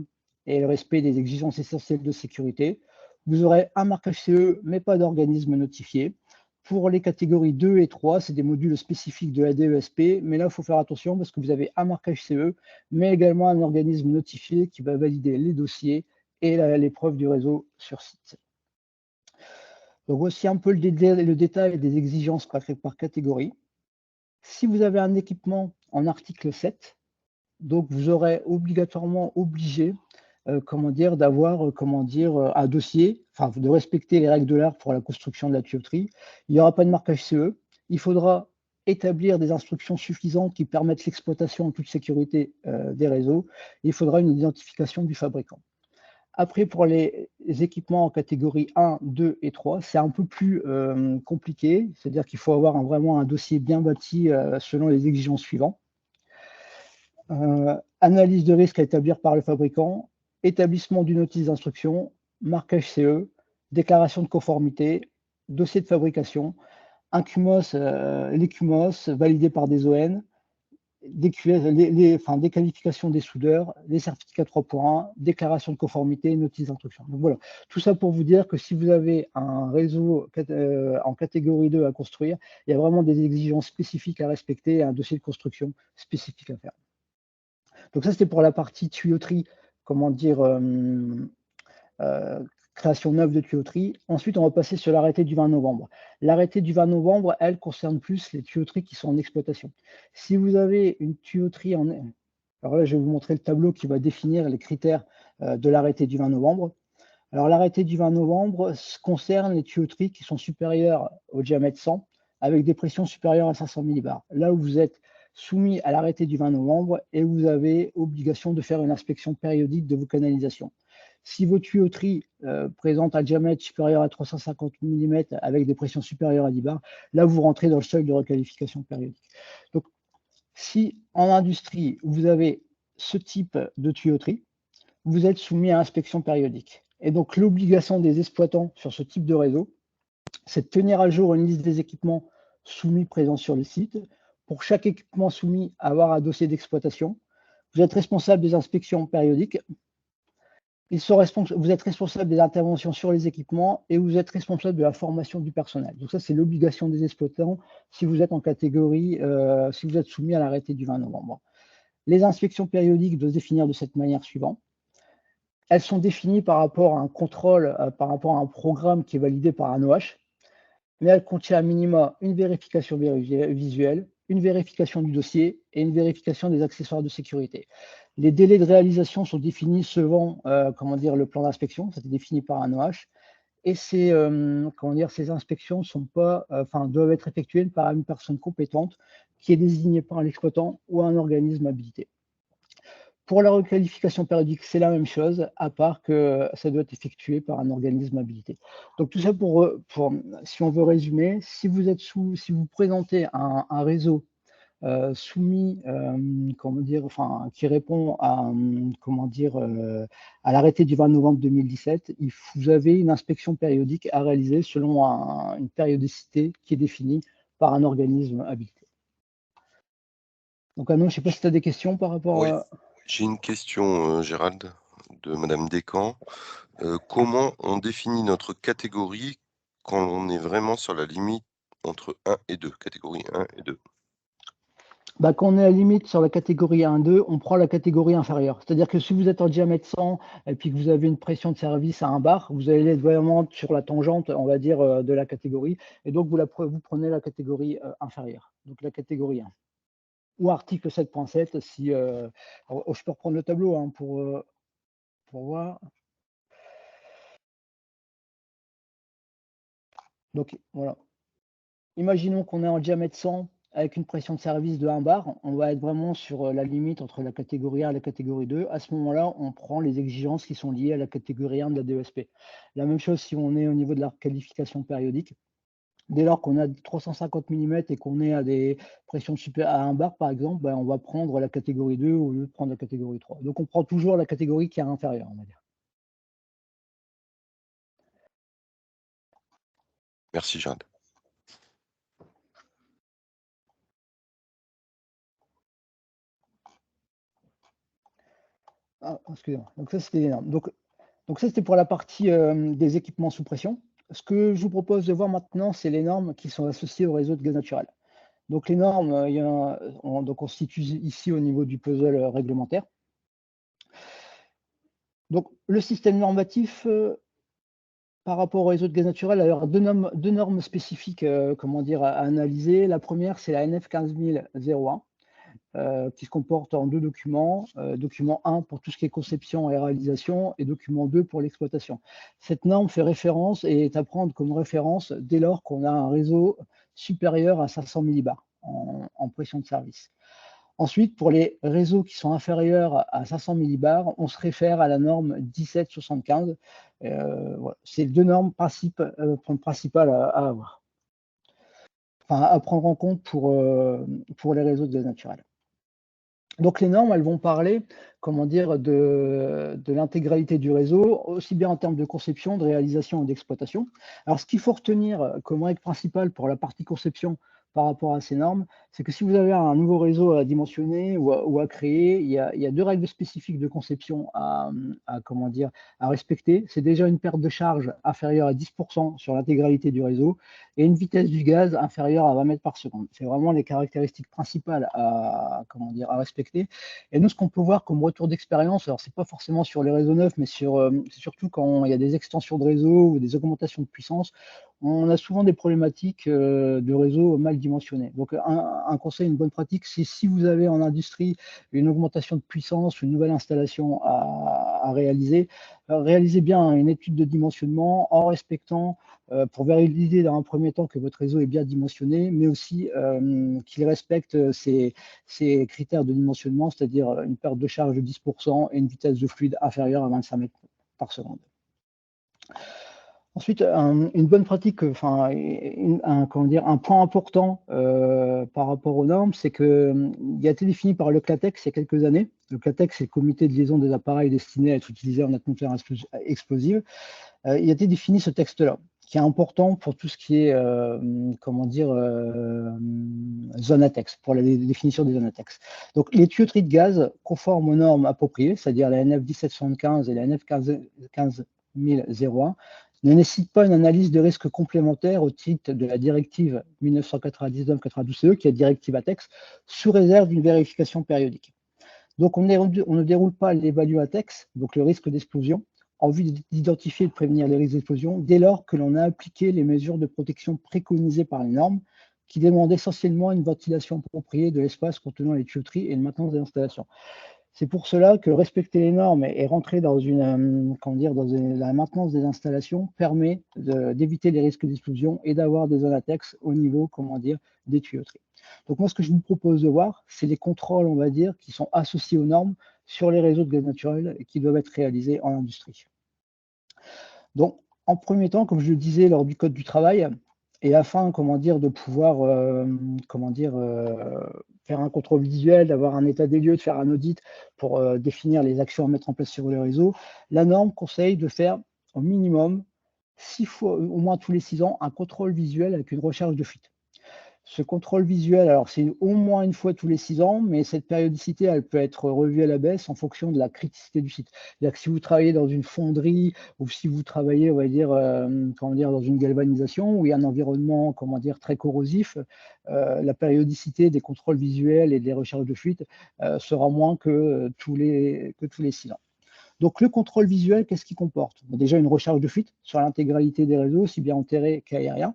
et le respect des exigences essentielles de sécurité. Vous aurez un marquage CE, mais pas d'organisme notifié. Pour les catégories 2 et 3, c'est des modules spécifiques de la DESP, mais là, il faut faire attention parce que vous avez un marquage CE, mais également un organisme notifié qui va valider les dossiers et l'épreuve du réseau sur site. Donc voici un peu le détail des exigences par catégorie. Si vous avez un équipement en article 7, donc vous aurez obligatoirement obligé comment dire, d'avoir un dossier, enfin de respecter les règles de l'art pour la construction de la tuyauterie. Il n'y aura pas de marquage CE. Il faudra établir des instructions suffisantes qui permettent l'exploitation en toute sécurité des réseaux. Il faudra une identification du fabricant. Après, pour les équipements en catégorie 1, 2 et 3, c'est un peu plus compliqué, c'est-à-dire qu'il faut avoir vraiment un dossier bien bâti selon les exigences suivantes. Analyse de risque à établir par le fabricant, établissement d'une notice d'instruction, marquage CE, déclaration de conformité, dossier de fabrication, un CUMOS, les CUMOS validés par des ON, des qualifications des soudeurs, les certificats 3.1, déclaration de conformité, notice d'instruction. Donc voilà, tout ça pour vous dire que si vous avez un réseau en catégorie 2 à construire, il y a vraiment des exigences spécifiques à respecter et un dossier de construction spécifique à faire. Donc ça, c'était pour la partie tuyauterie, comment dire, création neuve de tuyauterie. Ensuite, on va passer sur l'arrêté du 20 novembre. L'arrêté du 20 novembre, elle, concerne plus les tuyauteries qui sont en exploitation. Si vous avez une tuyauterie en... Alors là, je vais vous montrer le tableau qui va définir les critères de l'arrêté du 20 novembre. Alors l'arrêté du 20 novembre concerne les tuyauteries qui sont supérieures au diamètre 100 avec des pressions supérieures à 500 millibars. Là où vous êtes soumis à l'arrêté du 20 novembre et vous avez obligation de faire une inspection périodique de vos canalisations. Si vos tuyauteries présentent un diamètre supérieur à 350 mm avec des pressions supérieures à 10 bars, là vous rentrez dans le seuil de requalification périodique. Donc, si en industrie vous avez ce type de tuyauterie, vous êtes soumis à inspection périodique. Et donc l'obligation des exploitants sur ce type de réseau, c'est de tenir à jour une liste des équipements soumis présents sur le site. Pour chaque équipement soumis, avoir un dossier d'exploitation. Vous êtes responsable des inspections périodiques. Vous êtes responsable des interventions sur les équipements et vous êtes responsable de la formation du personnel. Donc ça, c'est l'obligation des exploitants si vous êtes en catégorie, si vous êtes soumis à l'arrêté du 20 novembre. Les inspections périodiques doivent se définir de cette manière suivante. Elles sont définies par rapport à un contrôle, par rapport à un programme qui est validé par un OH, mais elle contient à minima une vérification visuelle, une vérification du dossier et une vérification des accessoires de sécurité. Les délais de réalisation sont définis selon le plan d'inspection, ça est défini par un OH, et ces, comment dire, ces inspections sont pas, doivent être effectuées par une personne compétente qui est désignée par l'exploitant ou un organisme habilité. Pour la requalification périodique, c'est la même chose, à part que ça doit être effectué par un organisme habilité. Donc tout ça si on veut résumer, si vous présentez un réseau soumis, comment dire, qui répond à, comment dire, à l'arrêté du 20 novembre 2017, vous avez une inspection périodique à réaliser selon une périodicité qui est définie par un organisme habilité. Donc, Anon, je ne sais pas si tu as des questions par rapport Oui, à... j'ai une question, Gérald, de madame Descamps. Comment on définit notre catégorie quand on est vraiment sur la limite entre 1 et 2, catégorie 1 et 2? Bah, quand on est à la limite sur la catégorie 1-2, on prend la catégorie inférieure. C'est-à-dire que si vous êtes en diamètre 100 et puis que vous avez une pression de service à 1 bar, vous allez être vraiment sur la tangente, on va dire, de la catégorie. Et donc, vous prenez la catégorie inférieure, donc la catégorie 1. Ou article 7.7, si je peux reprendre le tableau hein, pour voir. Donc, voilà. Imaginons qu'on est en diamètre 100 avec une pression de service de 1 bar, on va être vraiment sur la limite entre la catégorie 1 et la catégorie 2. À ce moment-là, on prend les exigences qui sont liées à la catégorie 1 de la DESP. La même chose si on est au niveau de la qualification périodique. Dès lors qu'on a 350 mm et qu'on est à des pressions supérieures à 1 bar, par exemple, ben, on va prendre la catégorie 2 au lieu de prendre la catégorie 3. Donc on prend toujours la catégorie qui est inférieure, on va dire. Merci, Gérald. Ah, excusez-moi. Donc ça, c'était les normes. Donc ça, c'était pour la partie des équipements sous pression. Ce que je vous propose de voir maintenant, c'est les normes qui sont associées au réseau de gaz naturel. Donc les normes, donc on se situe ici au niveau du puzzle réglementaire. Donc le système normatif par rapport au réseau de gaz naturel, alors deux normes spécifiques comment dire, à analyser. La première, c'est la NF 15001. Qui se comporte en deux documents. Document 1 pour tout ce qui est conception et réalisation et document 2 pour l'exploitation. Cette norme fait référence et est à prendre comme référence dès lors qu'on a un réseau supérieur à 500 millibars en pression de service. Ensuite, pour les réseaux qui sont inférieurs à 500 millibars, on se réfère à la norme 1775. Voilà. C'est deux normes principales à avoir, à prendre en compte pour les réseaux de gaz naturel. Donc les normes, elles vont parler, comment dire, de l'intégralité du réseau, aussi bien en termes de conception, de réalisation et d'exploitation. Alors ce qu'il faut retenir comme règle principale pour la partie conception par rapport à ces normes, c'est que si vous avez un nouveau réseau à dimensionner ou à créer, il y a deux règles spécifiques de conception comment dire, à respecter. C'est déjà une perte de charge inférieure à 10% sur l'intégralité du réseau et une vitesse du gaz inférieure à 20 mètres par seconde. C'est vraiment les caractéristiques principales comment dire, à respecter. Et nous, ce qu'on peut voir comme retour d'expérience, alors c'est pas forcément sur les réseaux neufs, mais c'est surtout quand il y a des extensions de réseau ou des augmentations de puissance, on a souvent des problématiques de réseau mal dimensionnés. Donc un conseil, une bonne pratique, c'est si vous avez en industrie une augmentation de puissance, une nouvelle installation à réaliser, réalisez bien une étude de dimensionnement en respectant pour valider dans un premier temps que votre réseau est bien dimensionné, mais aussi qu'il respecte ces critères de dimensionnement, c'est-à-dire une perte de charge de 10% et une vitesse de fluide inférieure à 25 mètres par seconde. Ensuite, une bonne pratique, comment dire, un point important par rapport aux normes, c'est qu'il a été défini par le CLATEX il y a quelques années. Le CLATEX, c'est le comité de liaison des appareils destinés à être utilisés en atmosphère explosive. Il a été défini ce texte-là, qui est important pour tout ce qui est, comment dire, zone ATEX, pour la définition des zones ATEX. Donc, les tuyauteries de gaz conformes aux normes appropriées, c'est-à-dire la NF 1775 et la NF 15001, ne nécessitent pas une analyse de risque complémentaire au titre de la directive 1999-92-CE, qui est la directive ATEX, sous réserve d'une vérification périodique. Donc, on ne déroule pas l'évaluation ATEX, donc le risque d'explosion, en vue d'identifier et de prévenir les risques d'explosion dès lors que l'on a appliqué les mesures de protection préconisées par les normes, qui demandent essentiellement une ventilation appropriée de l'espace contenant les tuyauteries et une maintenance des installations. C'est pour cela que respecter les normes et rentrer dans la maintenance des installations permet d'éviter les risques d'explosion et d'avoir des zones ATEX au niveau, des tuyauteries. Donc moi, ce que je vous propose de voir, c'est les contrôles, on va dire, qui sont associés aux normes sur les réseaux de gaz naturel et qui doivent être réalisés en industrie. Donc, en premier temps, comme je le disais lors du code du travail, et afin, de pouvoir, faire un contrôle visuel, d'avoir un état des lieux, de faire un audit pour définir les actions à mettre en place sur les réseaux, la norme conseille de faire au minimum 6 fois, au moins tous les 6 ans, un contrôle visuel avec une recherche de fuite. Ce contrôle visuel, alors c'est au moins une fois tous les 6 ans, mais cette périodicité, elle peut être revue à la baisse en fonction de la criticité du site. C'est-à-dire que si vous travaillez dans une fonderie ou si vous travaillez, on va dire, dans une galvanisation où il y a un environnement, très corrosif, la périodicité des contrôles visuels et des recherches de fuite sera moins que tous les 6 ans. Donc le contrôle visuel, qu'est-ce qu'il comporte? Déjà une recherche de fuite sur l'intégralité des réseaux, aussi bien terrestres qu'aériens.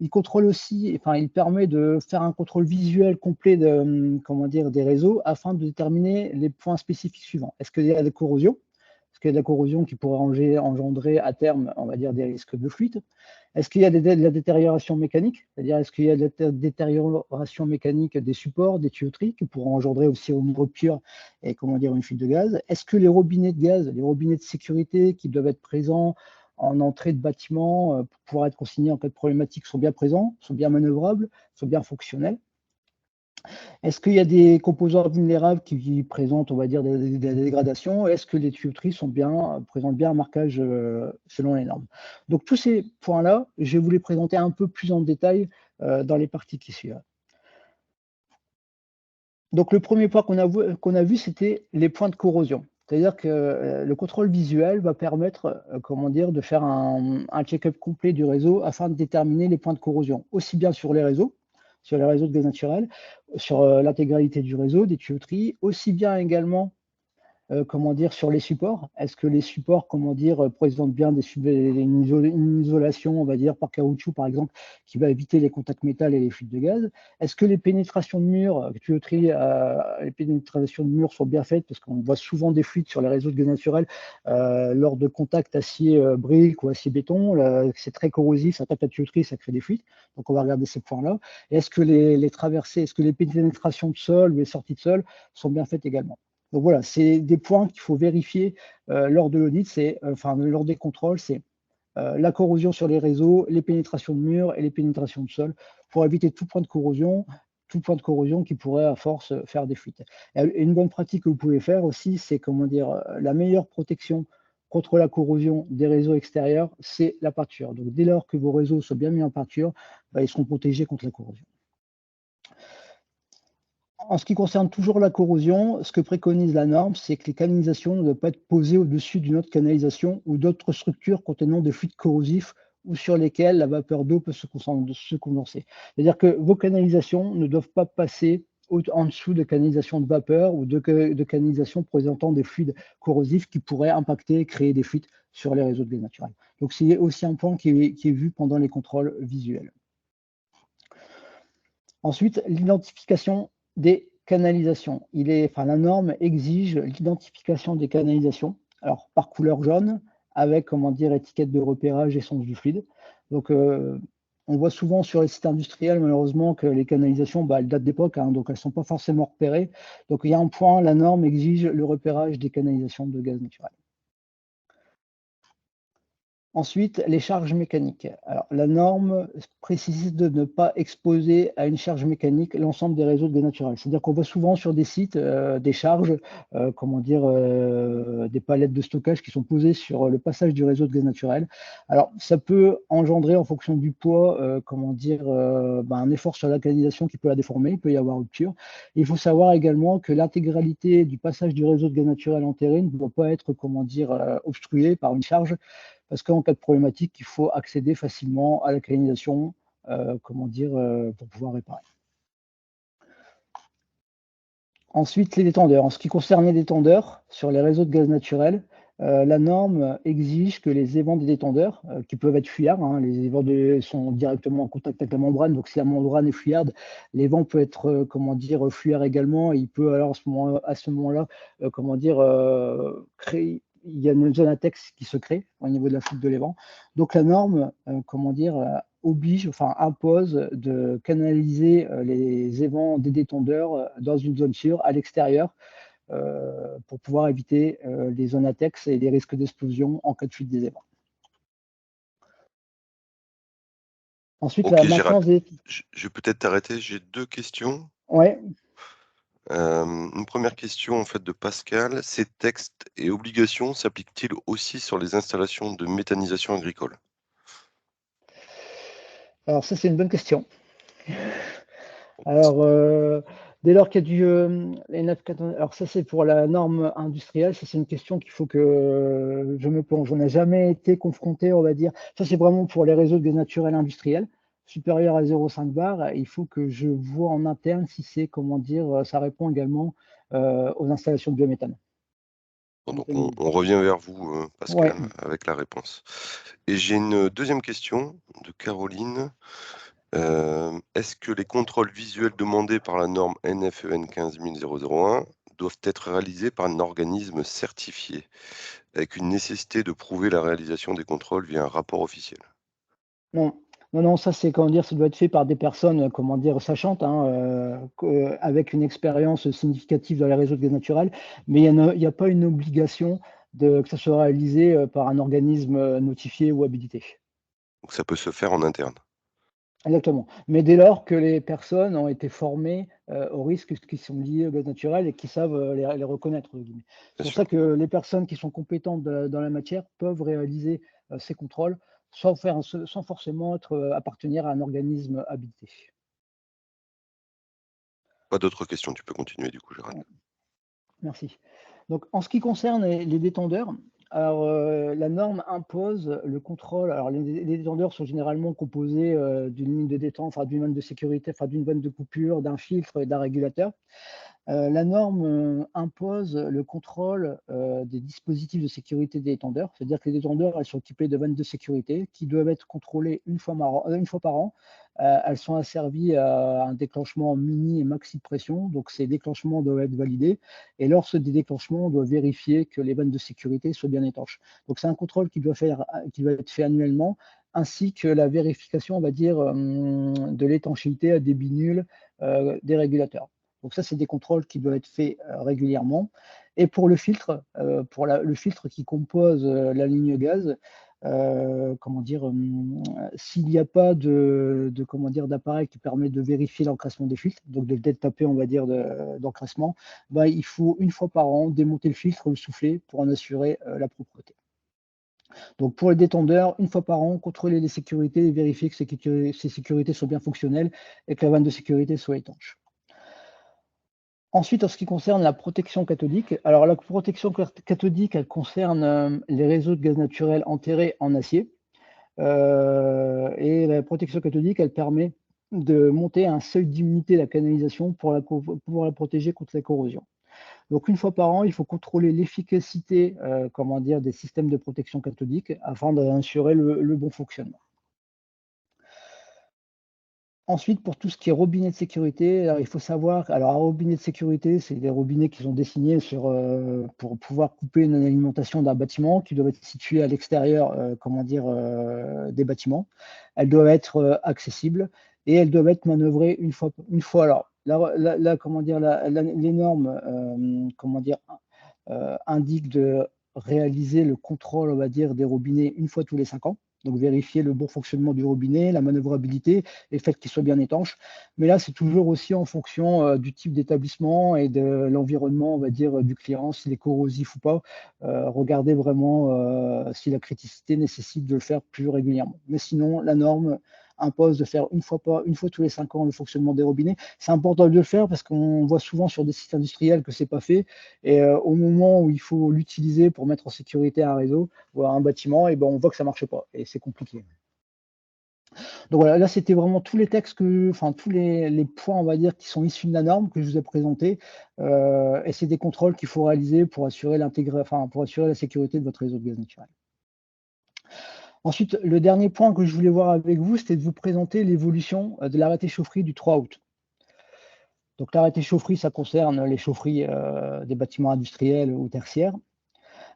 Il contrôle aussi, il permet de faire un contrôle visuel complet des réseaux afin de déterminer les points spécifiques suivants. Est-ce qu'il y a de la corrosion? Est-ce qu'il y a de la corrosion qui pourrait engendrer à terme, on va dire, des risques de fuite? Est-ce qu'il y a de la détérioration mécanique? C'est-à-dire, est-ce qu'il y a de la détérioration mécanique des supports, des tuyauteries qui pourraient engendrer aussi une rupture et, une fuite de gaz? Est-ce que les robinets de gaz, les robinets de sécurité qui doivent être présents en entrée de bâtiment pour pouvoir être consignés en cas de problématique sont bien présents, sont bien manœuvrables, sont bien fonctionnels? Est-ce qu'il y a des composants vulnérables qui présentent, on va dire, des dégradations? Est-ce que les tuyauteries présentent bien un marquage selon les normes? Donc tous ces points-là, je vais vous les présenter un peu plus en détail dans les parties qui suivent. Donc le premier point qu'on a vu, c'était les points de corrosion. C'est-à-dire que le contrôle visuel va permettre, de faire un check-up complet du réseau afin de déterminer les points de corrosion, aussi bien sur les réseaux de gaz naturel, sur l'intégralité du réseau, des tuyauteries, aussi bien également sur les supports. Est-ce que les supports, présentent bien une isolation, on va dire, par caoutchouc, par exemple, qui va éviter les contacts métal et les fuites de gaz? Est-ce que les pénétrations de murs, tuyauteries, les pénétrations de murs sont bien faites? Parce qu'on voit souvent des fuites sur les réseaux de gaz naturel lors de contacts acier-brique ou acier-béton. C'est très corrosif, ça tape la tuyauterie, ça crée des fuites. Donc, on va regarder ces points-là. Et est-ce que les traversées, est-ce que les pénétrations de sol ou les sorties de sol sont bien faites également? Donc voilà, c'est des points qu'il faut vérifier lors de l'audit, lors des contrôles, c'est la corrosion sur les réseaux, les pénétrations de murs et les pénétrations de sol pour éviter tout point de corrosion qui pourrait à force faire des fuites. Et une bonne pratique que vous pouvez faire aussi, c'est la meilleure protection contre la corrosion des réseaux extérieurs, c'est la peinture. Donc dès lors que vos réseaux sont bien mis en peinture, ils seront protégés contre la corrosion. En ce qui concerne toujours la corrosion, ce que préconise la norme, c'est que les canalisations ne doivent pas être posées au-dessus d'une autre canalisation ou d'autres structures contenant des fluides corrosifs ou sur lesquelles la vapeur d'eau peut se condenser. C'est-à-dire que vos canalisations ne doivent pas passer en dessous de canalisations de vapeur ou de canalisations présentant des fluides corrosifs qui pourraient impacter et créer des fuites sur les réseaux de gaz naturel. Donc c'est aussi un point qui est vu pendant les contrôles visuels. Ensuite, l'identification des canalisations. La norme exige l'identification des canalisations, alors par couleur jaune, avec étiquette de repérage et sens du fluide. Donc, on voit souvent sur les sites industriels, malheureusement, que les canalisations, elles datent d'époque, donc elles ne sont pas forcément repérées. Donc, il y a un point, la norme exige le repérage des canalisations de gaz naturel. Ensuite, les charges mécaniques. Alors, la norme précise de ne pas exposer à une charge mécanique l'ensemble des réseaux de gaz naturel. C'est-à-dire qu'on voit souvent sur des sites des charges, des palettes de stockage qui sont posées sur le passage du réseau de gaz naturel. Alors, ça peut engendrer, en fonction du poids, un effort sur la canalisation qui peut la déformer, il peut y avoir rupture. Il faut savoir également que l'intégralité du passage du réseau de gaz naturel enterré ne doit pas être, obstruée par une charge, parce qu'en cas de problématique, il faut accéder facilement à la canalisation pour pouvoir réparer. Ensuite, les détendeurs. En ce qui concerne les détendeurs, sur les réseaux de gaz naturel, La norme exige que les évents des détendeurs, qui peuvent être fuyards, hein, les évents sont directement en contact avec la membrane, donc si la membrane est fuyarde, l'évent peut être, comment dire, fuyard également, et il peut alors à ce moment-là, comment dire, créer, il y a une zone latex qui se crée au niveau de la fuite de l'évent. Donc la norme, comment dire, oblige, enfin impose de canaliser les évents des détendeurs dans une zone sûre à l'extérieur, pour pouvoir éviter les zones latex et les risques d'explosion en cas de fuite des évents. Ensuite, la Ok, Gérald, maintenance des... je vais peut-être t'arrêter. J'ai 2 questions. Ouais, Une première question en fait de Pascal. Ces textes et obligations s'appliquent-ils aussi sur les installations de méthanisation agricole? alors ça c'est une bonne question. Alors, dès lors qu'il y a du N4, alors ça c'est pour la norme industrielle, ça c'est une question qu'il faut que je me plonge. On n'a jamais été confronté, on va dire. Ça c'est vraiment pour les réseaux de gaz naturel industriels supérieurs à 0,5 bar. Il faut que je vois en interne si c'est, comment dire, ça répond également aux installations de biométhane. Bon, donc Méthane on ionique. revient vers vous, Ouais. Pascal, avec la réponse. Et j'ai une deuxième question de Caroline. Est-ce que les contrôles visuels demandés par la norme NFEN 15001 doivent être réalisés par un organisme certifié, avec une nécessité de prouver la réalisation des contrôles via un rapport officiel? Non, non, non, ça c'est, comment dire, ça doit être fait par des personnes, comment dire, sachantes, hein, avec une expérience significative dans les réseaux de gaz naturel, mais il y a pas une obligation que ça soit réalisé par un organisme notifié ou habilité. Donc ça peut se faire en interne, Exactement. Mais dès lors que les personnes ont été formées aux risques qui sont liés au gaz naturel et qui savent les reconnaître, entre guillemets. C'est bien pour sûr. ça que les personnes qui sont compétentes dans la matière peuvent réaliser ces contrôles sans forcément appartenir à un organisme habilité. Pas d'autres questions, tu peux continuer du coup, Gérald. Ouais, merci. Donc, en ce qui concerne les détendeurs, alors, la norme impose le contrôle. Alors, les détendeurs sont généralement composés d'une ligne de détente, enfin d'une vanne de sécurité, enfin d'une vanne de coupure, d'un filtre et d'un régulateur. La norme impose le contrôle des dispositifs de sécurité des détendeurs, c'est-à-dire que les détendeurs, elles sont équipées de vannes de sécurité qui doivent être contrôlées une fois par an. Elles sont asservies à un déclenchement mini et maxi pression, donc ces déclenchements doivent être validés. Et lors des déclenchements, on doit vérifier que les vannes de sécurité soient bien étanches. Donc c'est un contrôle qui doit être fait annuellement, ainsi que la vérification, on va dire, de l'étanchéité à débit nul des régulateurs. Donc ça, c'est des contrôles qui doivent être faits régulièrement. Et pour le filtre, le filtre qui compose la ligne gaz, comment dire, s'il n'y a pas comment dire, d'appareil qui permet de vérifier l'encrassement des filtres, donc de le taper, on va dire, d'encrassement, ben, il faut une fois par an démonter le filtre, le souffler pour en assurer la propreté. Donc pour les détendeurs, une fois par an, contrôler les sécurités et vérifier que ces sécurités sont bien fonctionnelles et que la vanne de sécurité soit étanche. Ensuite, en ce qui concerne la protection cathodique, alors la protection cathodique, elle concerne les réseaux de gaz naturel enterrés en acier. Et la protection cathodique, elle permet de monter un seuil d'immunité de la canalisation pour la protéger contre la corrosion. Donc une fois par an, il faut contrôler l'efficacité, comment dire, des systèmes de protection cathodique afin d'assurer le bon fonctionnement. Ensuite, pour tout ce qui est robinet de sécurité, alors il faut savoir, alors un robinet de sécurité, c'est des robinets qui sont dessinés pour pouvoir couper une alimentation d'un bâtiment qui doit être situé à l'extérieur, comment dire, des bâtiments. Elles doivent être accessibles et elles doivent être manœuvrées une fois. Alors, comment dire, les normes, comment dire, indiquent de réaliser le contrôle, on va dire, des robinets une fois tous les 5 ans. Donc vérifier le bon fonctionnement du robinet, la manœuvrabilité et le fait qu'il soit bien étanche. Mais là, c'est toujours aussi en fonction du type d'établissement et de l'environnement, on va dire, du client, s'il est corrosif ou pas. Regardez vraiment si la criticité nécessite de le faire plus régulièrement. Mais sinon, la norme impose de faire une fois tous les 5 ans le fonctionnement des robinets. C'est important de le faire parce qu'on voit souvent sur des sites industriels que c'est pas fait. Et au moment où il faut l'utiliser pour mettre en sécurité un réseau ou un bâtiment, et ben on voit que ça marche pas et c'est compliqué. Donc voilà, là, c'était vraiment tous les textes enfin tous les points, on va dire, qui sont issus de la norme que je vous ai présentés, et c'est des contrôles qu'il faut réaliser pour assurer pour assurer la sécurité de votre réseau de gaz naturel. Ensuite, le dernier point que je voulais voir avec vous, c'était de vous présenter l'évolution, de l'arrêté chaufferie du 3 août. Donc l'arrêté chaufferie, ça concerne les chaufferies, des bâtiments industriels ou tertiaires.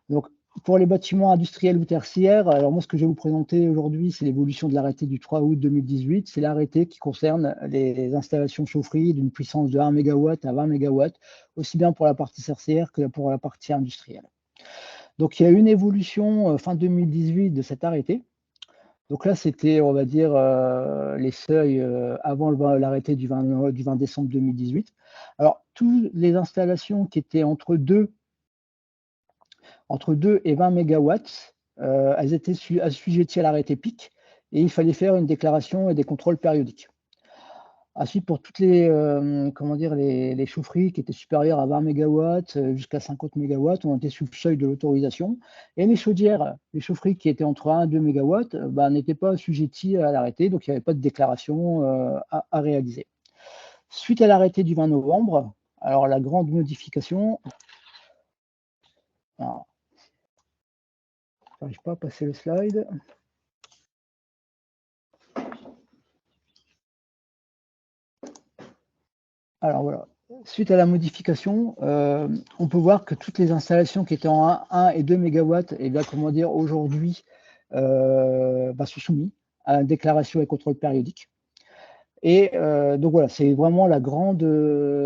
Donc, pour les bâtiments industriels ou tertiaires, alors moi, ce que je vais vous présenter aujourd'hui, c'est l'évolution de l'arrêté du 3 août 2018. C'est l'arrêté qui concerne les installations chaufferies d'une puissance de 1 MW à 20 MW, aussi bien pour la partie tertiaire que pour la partie industrielle. Donc, il y a eu une évolution fin 2018 de cet arrêté. Donc là, c'était, on va dire, les seuils avant l'arrêté du 20 décembre 2018. Alors, toutes les installations qui étaient entre 2 et 20 mégawatts, elles étaient assujetties à l'arrêté PIC et il fallait faire une déclaration et des contrôles périodiques. Ensuite, pour toutes comment dire, les chaufferies qui étaient supérieures à 20 mégawatts jusqu'à 50 mégawatts, on était sous le seuil de l'autorisation. Et les chaudières, les chaufferies qui étaient entre 1 et 2 mégawatts, n'étaient pas assujetties à l'arrêté, donc il n'y avait pas de déclaration à réaliser. Suite à l'arrêté du 20 novembre, alors la grande modification, alors, j'arrive pas à passer le slide. Alors voilà, suite à la modification, on peut voir que toutes les installations qui étaient en 1 et 2 mégawatts, et bien comment dire, aujourd'hui, sont soumises à la déclaration et contrôle périodique. Et donc voilà, c'est vraiment la grande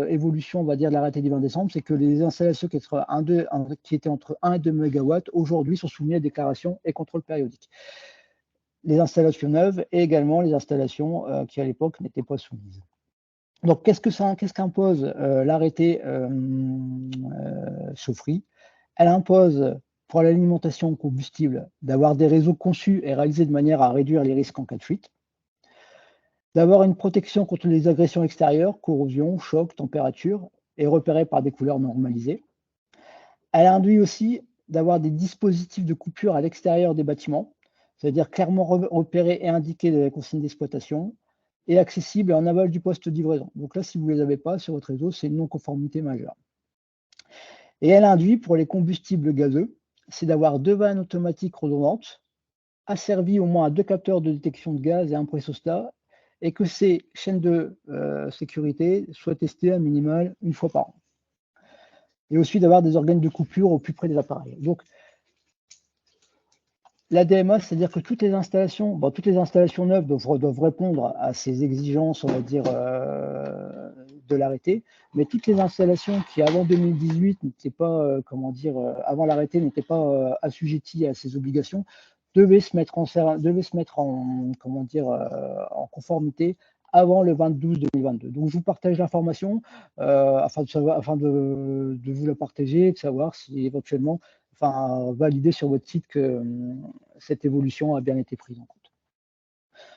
évolution, on va dire, de l'arrêté du 20 décembre, c'est que les installations qui étaient entre 1 et 2 mégawatts, aujourd'hui, sont soumises à déclaration et contrôle périodique. Les installations neuves et également les installations qui, à l'époque, n'étaient pas soumises. Donc, qu'est-ce qu'impose l'arrêté chaufferie? Elle impose pour l'alimentation en combustible d'avoir des réseaux conçus et réalisés de manière à réduire les risques en cas de fuite, d'avoir une protection contre les agressions extérieures, corrosion, choc, température, et repérées par des couleurs normalisées. Elle induit aussi d'avoir des dispositifs de coupure à l'extérieur des bâtiments, c'est-à-dire clairement repérés et indiqués de la consigne d'exploitation, et accessible en aval du poste de livraison. Donc là, si vous ne les avez pas sur votre réseau, c'est une non-conformité majeure. Et elle induit pour les combustibles gazeux, c'est d'avoir 2 vannes automatiques redondantes, asservies au moins à 2 capteurs de détection de gaz et un pressostat, et que ces chaînes de sécurité soient testées à minimal une fois par an. Et aussi d'avoir des organes de coupure au plus près des appareils. Donc, la DMA, c'est-à-dire que toutes les installations neuves doivent répondre à ces exigences, on va dire, de l'arrêté, mais toutes les installations qui, avant 2018, n'étaient pas, avant l'arrêté, n'étaient pas assujetties à ces obligations, devaient se mettre en conformité avant le 20-12-2022. Donc, je vous partage l'information afin de vous la partager et de savoir si éventuellement, valider sur votre site que cette évolution a bien été prise en compte.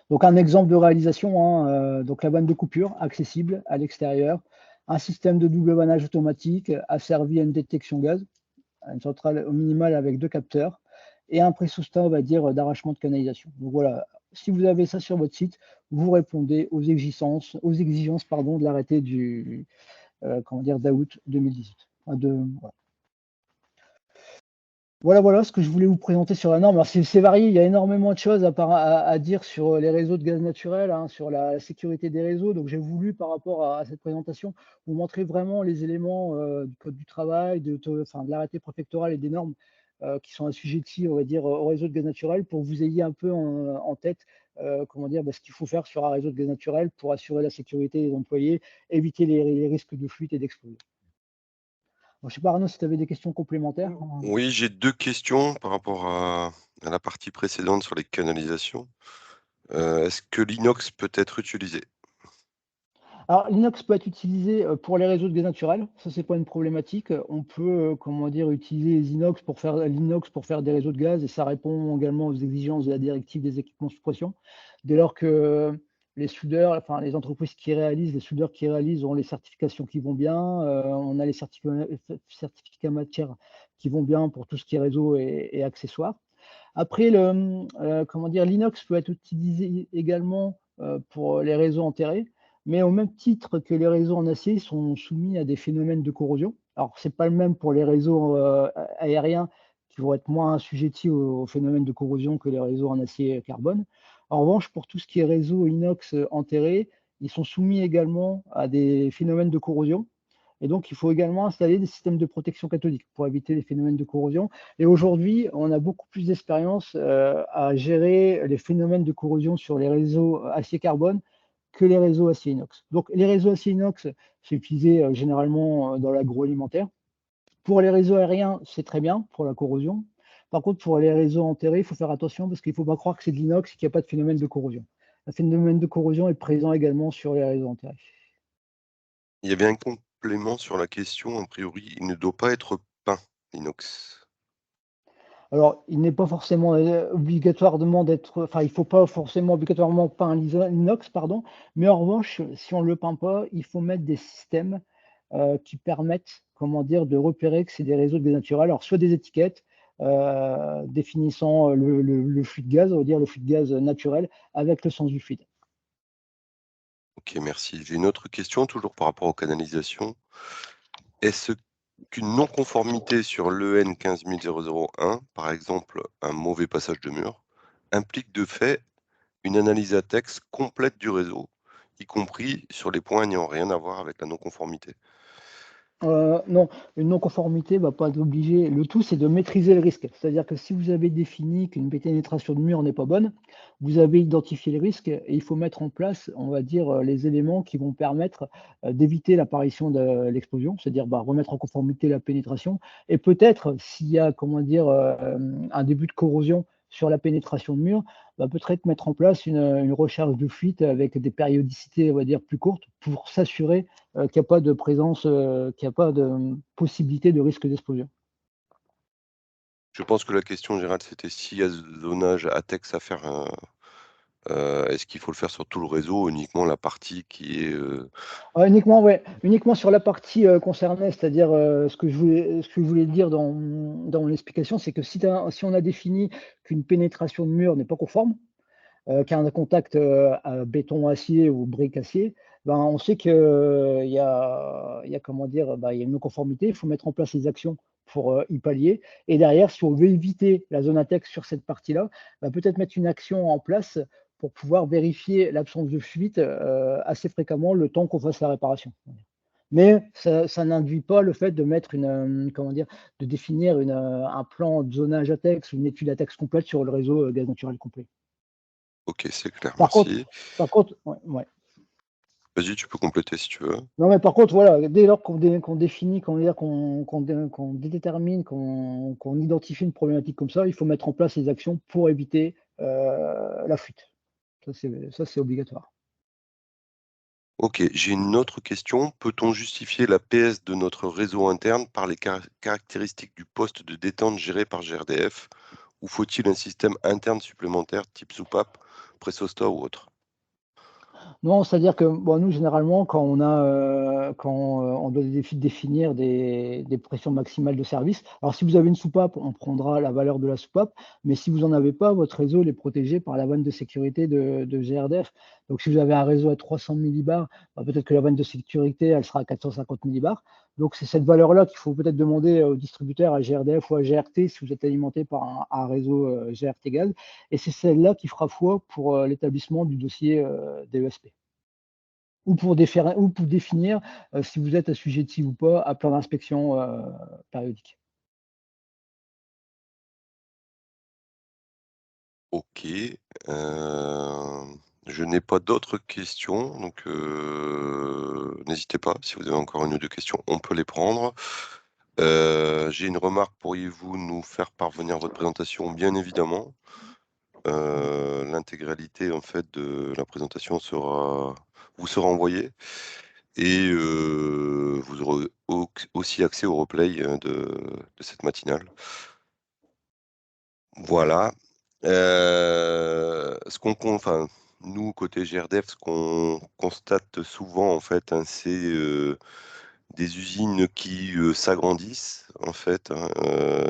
Donc un exemple de réalisation, donc la vanne de coupure accessible à l'extérieur, un système de double vannage automatique asservi à une détection gaz, une centrale au minimal avec 2 capteurs et un pressostat, on va dire, d'arrachement de canalisation. Donc voilà, si vous avez ça sur votre site, vous répondez aux exigences de l'arrêté d'août 2018. Voilà ce que je voulais vous présenter sur la norme. Alors c'est varié, il y a énormément de choses à dire sur les réseaux de gaz naturel, sur la sécurité des réseaux. Donc j'ai voulu, par rapport à cette présentation, vous montrer vraiment les éléments du code du travail, de l'arrêté préfectoral et des normes qui sont assujettis, on va dire, au réseau de gaz naturel, pour que vous ayez un peu en tête ce qu'il faut faire sur un réseau de gaz naturel pour assurer la sécurité des employés, éviter les risques de fuite et d'explosion. Je ne sais pas, Arnaud, si tu avais des questions complémentaires. Oui, j'ai 2 questions par rapport à la partie précédente sur les canalisations. Est-ce que l'inox peut être utilisé? Alors, l'inox peut être utilisé pour les réseaux de gaz naturel. Ça, c'est pas une problématique. On peut, utiliser l'inox pour faire des réseaux de gaz, et ça répond également aux exigences de la directive des équipements sous pression. Dès lors que les soudeurs, les entreprises les soudeurs qui réalisent ont les certifications qui vont bien, on a les certificats matières qui vont bien pour tout ce qui est réseau et accessoires. Après, comment dire, l'inox peut être utilisé également pour les réseaux enterrés, mais au même titre que les réseaux en acier, ils sont soumis à des phénomènes de corrosion. Alors, c'est pas le même pour les réseaux aériens qui vont être moins assujettis aux phénomènes de corrosion que les réseaux en acier carbone. En revanche, pour tout ce qui est réseau inox enterré, ils sont soumis également à des phénomènes de corrosion. Et donc, il faut également installer des systèmes de protection cathodique pour éviter les phénomènes de corrosion. Et aujourd'hui, on a beaucoup plus d'expérience à gérer les phénomènes de corrosion sur les réseaux acier-carbone que les réseaux acier-inox. Donc, les réseaux acier-inox, c'est utilisé généralement dans l'agroalimentaire. Pour les réseaux aériens, c'est très bien pour la corrosion. Par contre, pour les réseaux enterrés, il faut faire attention parce qu'il ne faut pas croire que c'est de l'inox et qu'il n'y a pas de phénomène de corrosion. Le phénomène de corrosion est présent également sur les réseaux enterrés. Il y avait un complément sur la question, a priori, il ne doit pas être peint, l'inox. Alors, il n'est pas forcément obligatoirement d'être, enfin, il ne faut pas forcément obligatoirement peindre l'inox, pardon, mais en revanche, si on ne le peint pas, il faut mettre des systèmes qui permettent, comment dire, de repérer que c'est des réseaux de gaz naturel. Alors, soit des étiquettes définissant le flux de gaz, on va dire le flux de gaz naturel, avec le sens du fluide. Ok, merci. J'ai une autre question, toujours par rapport aux canalisations. Est-ce qu'une non-conformité sur l'EN 15001, par exemple un mauvais passage de mur, implique de fait une analyse à texte complète du réseau, y compris sur les points n'ayant rien à voir avec la non-conformité? Non, une non-conformité va pas être obligée. Le tout, c'est de maîtriser le risque. C'est-à-dire que si vous avez défini qu'une pénétration de mur n'est pas bonne, vous avez identifié le risque et il faut mettre en place, on va dire, les éléments qui vont permettre, d'éviter l'apparition de l'explosion. C'est-à-dire, bah, remettre en conformité la pénétration et peut-être s'il y a, comment dire, un début de corrosion sur la pénétration de mur, bah, peut-être mettre en place une recharge de fuite avec des périodicités, on va dire, plus courtes pour s'assurer qu'il n'y a pas de présence, qu'il n'y a pas de possibilité de risque d'explosion. Je pense que la question générale, c'était s'il y a zonage à texte à faire, est-ce qu'il faut le faire sur tout le réseau ou uniquement la partie qui est, Uniquement, ouais, uniquement sur la partie concernée, c'est-à-dire ce que je voulais dire dans mon explication, c'est que si on a défini qu'une pénétration de mur n'est pas conforme, qui a un contact à béton-acier ou brique-acier, ben, on sait qu'il y a comment dire, bah, il y a une non-conformité, il faut mettre en place les actions pour y pallier. Et derrière, si on veut éviter la zone ATEX sur cette partie-là, bah, peut-être mettre une action en place pour pouvoir vérifier l'absence de fuite assez fréquemment le temps qu'on fasse la réparation. Mais ça n'induit pas le fait de mettre comment dire, de définir un plan de zonage ATEX ou une étude ATEX complète sur le réseau gaz naturel complet. OK, c'est clair, Par contre merci. ouais, ouais. Vas-y, tu peux compléter si tu veux. Non, mais par contre, voilà, dès lors qu'on définit, qu'on veut dire qu'on détermine, qu'on identifie une problématique comme ça, il faut mettre en place les actions pour éviter, la fuite. Ça, c'est obligatoire. OK, j'ai une autre question. Peut-on justifier la PS de notre réseau interne par les caractéristiques du poste de détente géré par GRDF? Ou faut-il un système interne supplémentaire type soupape, Pressosta ou autre? Non, c'est-à-dire que, bon, nous, généralement, on doit définir des pressions maximales de service. Alors, si vous avez une soupape, on prendra la valeur de la soupape, mais si vous en avez pas, votre réseau il est protégé par la vanne de sécurité de GRDF. Donc, si vous avez un réseau à 300 millibars, bah, peut-être que la vanne de sécurité, elle sera à 450 millibars. Donc, c'est cette valeur-là qu'il faut peut-être demander au distributeur, à GRDF ou à GRT, si vous êtes alimenté par un réseau GRT Gaz. Et c'est celle-là qui fera foi pour l'établissement du dossier DESP. Ou pour définir si vous êtes assujetti ou pas à plan d'inspection périodique. OK, je n'ai pas d'autres questions, donc n'hésitez pas, si vous avez encore 1 ou 2 questions, on peut les prendre. J'ai une remarque, pourriez-vous nous faire parvenir votre présentation? Bien évidemment, l'intégralité, en fait, de la présentation vous sera envoyée et vous aurez aussi accès au replay, de cette matinale. Voilà. Ce qu'on enfin, nous, côté GRDF, ce qu'on constate souvent, en fait, hein, c'est, des usines qui s'agrandissent, en fait, hein,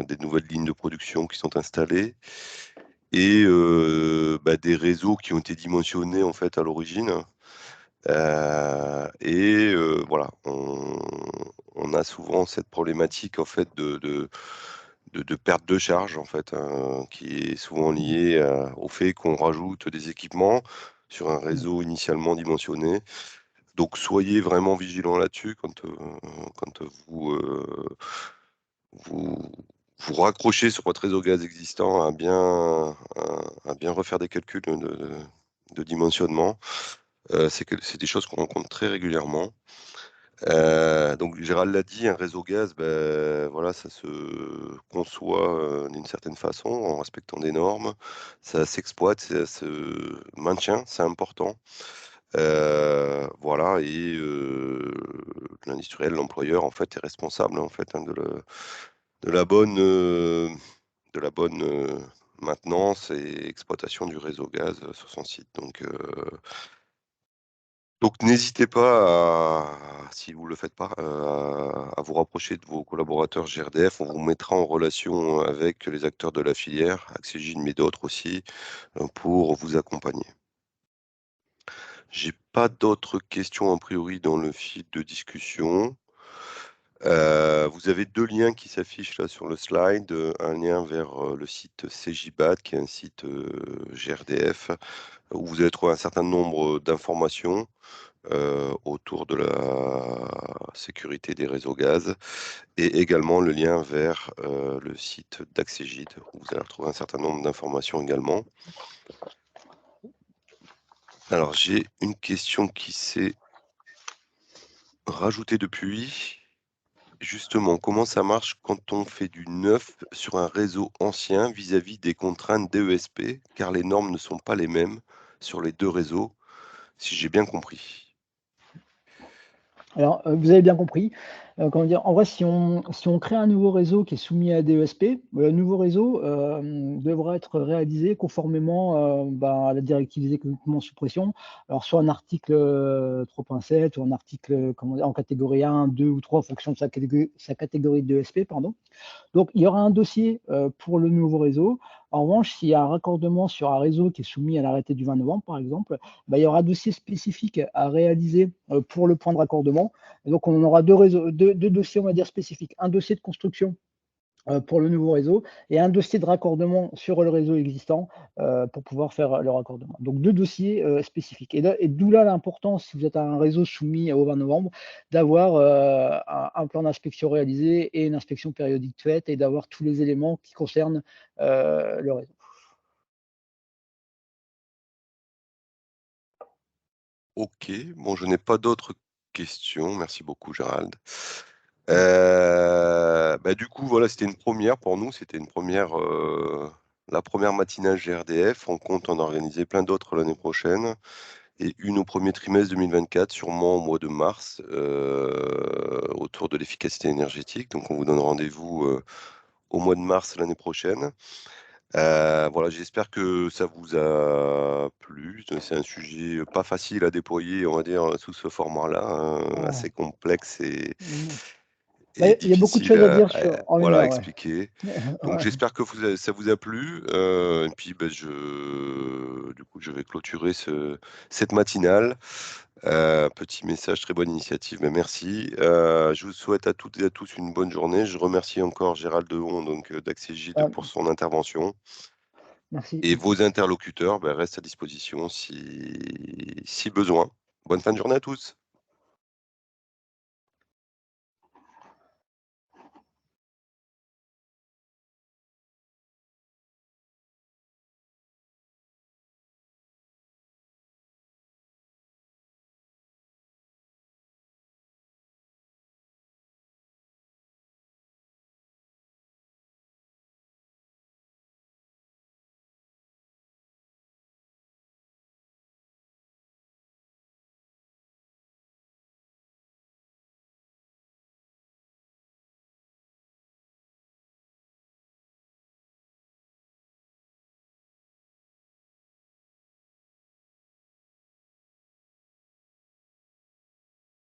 des nouvelles lignes de production qui sont installées et des réseaux qui ont été dimensionnés, en fait, à l'origine. Voilà, on a souvent cette problématique, en fait, de perte de charge, en fait, hein, qui est souvent Mmh. liée au fait qu'on rajoute des équipements sur un Mmh. réseau initialement dimensionné. Donc soyez vraiment vigilants là-dessus quand vous vous raccrochez sur votre réseau gaz existant à bien refaire des calculs de dimensionnement. C'est des choses qu'on rencontre très régulièrement. Donc Gérald l'a dit, un réseau gaz, voilà, ça se conçoit, d'une certaine façon en respectant des normes. Ça s'exploite, ça se maintient, c'est important. Voilà l'industriel, l'employeur, en fait, est responsable, en fait, hein, de la bonne, heu, de la bonne, maintenance et exploitation du réseau gaz, sur son site. Donc n'hésitez pas si vous ne le faites pas, à vous rapprocher de vos collaborateurs GRDF. On vous mettra en relation avec les acteurs de la filière, Axégine, mais d'autres aussi, pour vous accompagner. J'ai pas d'autres questions a priori dans le fil de discussion. Vous avez 2 liens qui s'affichent là sur le slide, un lien vers, le site CJBAT qui est un site, GRDF, où vous allez trouver un certain nombre d'informations, autour de la sécurité des réseaux gaz et également le lien vers, le site d'Axégide où vous allez retrouver un certain nombre d'informations également. Alors j'ai une question qui s'est rajoutée depuis. Justement, comment ça marche quand on fait du neuf sur un réseau ancien vis-à-vis des contraintes DESP, car les normes ne sont pas les mêmes sur les 2 réseaux, si j'ai bien compris? Alors, vous avez bien compris. Comment dire? En vrai, si on crée un nouveau réseau qui est soumis à DESP, le nouveau réseau, devra être réalisé conformément, à la directive des équipements sous pression. Alors soit un article, 3.7 ou un article, comment dire? En catégorie 1, 2 ou 3 en fonction de sa catégorie de DESP, pardon. Donc, il y aura un dossier pour le nouveau réseau. En revanche, s'il y a un raccordement sur un réseau qui est soumis à l'arrêté du 20 novembre, par exemple, il y aura un dossier spécifique à réaliser pour le point de raccordement. Et donc, on aura deux dossiers, on va dire, spécifiques. Un dossier de construction pour le nouveau réseau et un dossier de raccordement sur le réseau existant pour pouvoir faire le raccordement. Donc 2 dossiers spécifiques et d'où là l'importance, si vous êtes un réseau soumis au 20 novembre, d'avoir un plan d'inspection réalisé et une inspection périodique faite et d'avoir tous les éléments qui concernent le réseau. OK, bon, je n'ai pas d'autres questions. Merci beaucoup, Gérald. Mmh. Du coup, voilà, c'était une première pour nous. C'était une première, la première matinale GRDF. On compte en organiser plein d'autres l'année prochaine et une au premier trimestre 2024, sûrement au mois de mars, autour de l'efficacité énergétique. Donc on vous donne rendez-vous, au mois de mars l'année prochaine. Voilà, j'espère que ça vous a plu. C'est un sujet pas facile à déployer, on va dire, sous ce format-là, hein, Ouais. assez complexe et Mmh. Bah, et il y a beaucoup de difficile choses à à dire à en une voilà, à heure, ouais. expliquer. Donc Ouais. j'espère que ça vous a plu, et puis, du coup, je vais clôturer cette matinale. Petit message, très bonne initiative, mais merci. Je vous souhaite à toutes et à tous une bonne journée. Je remercie encore Gérald Dehon, donc, d'Axégide Ah, pour son intervention. merci. Et vos interlocuteurs, restent à disposition si besoin. Bonne fin de journée à tous.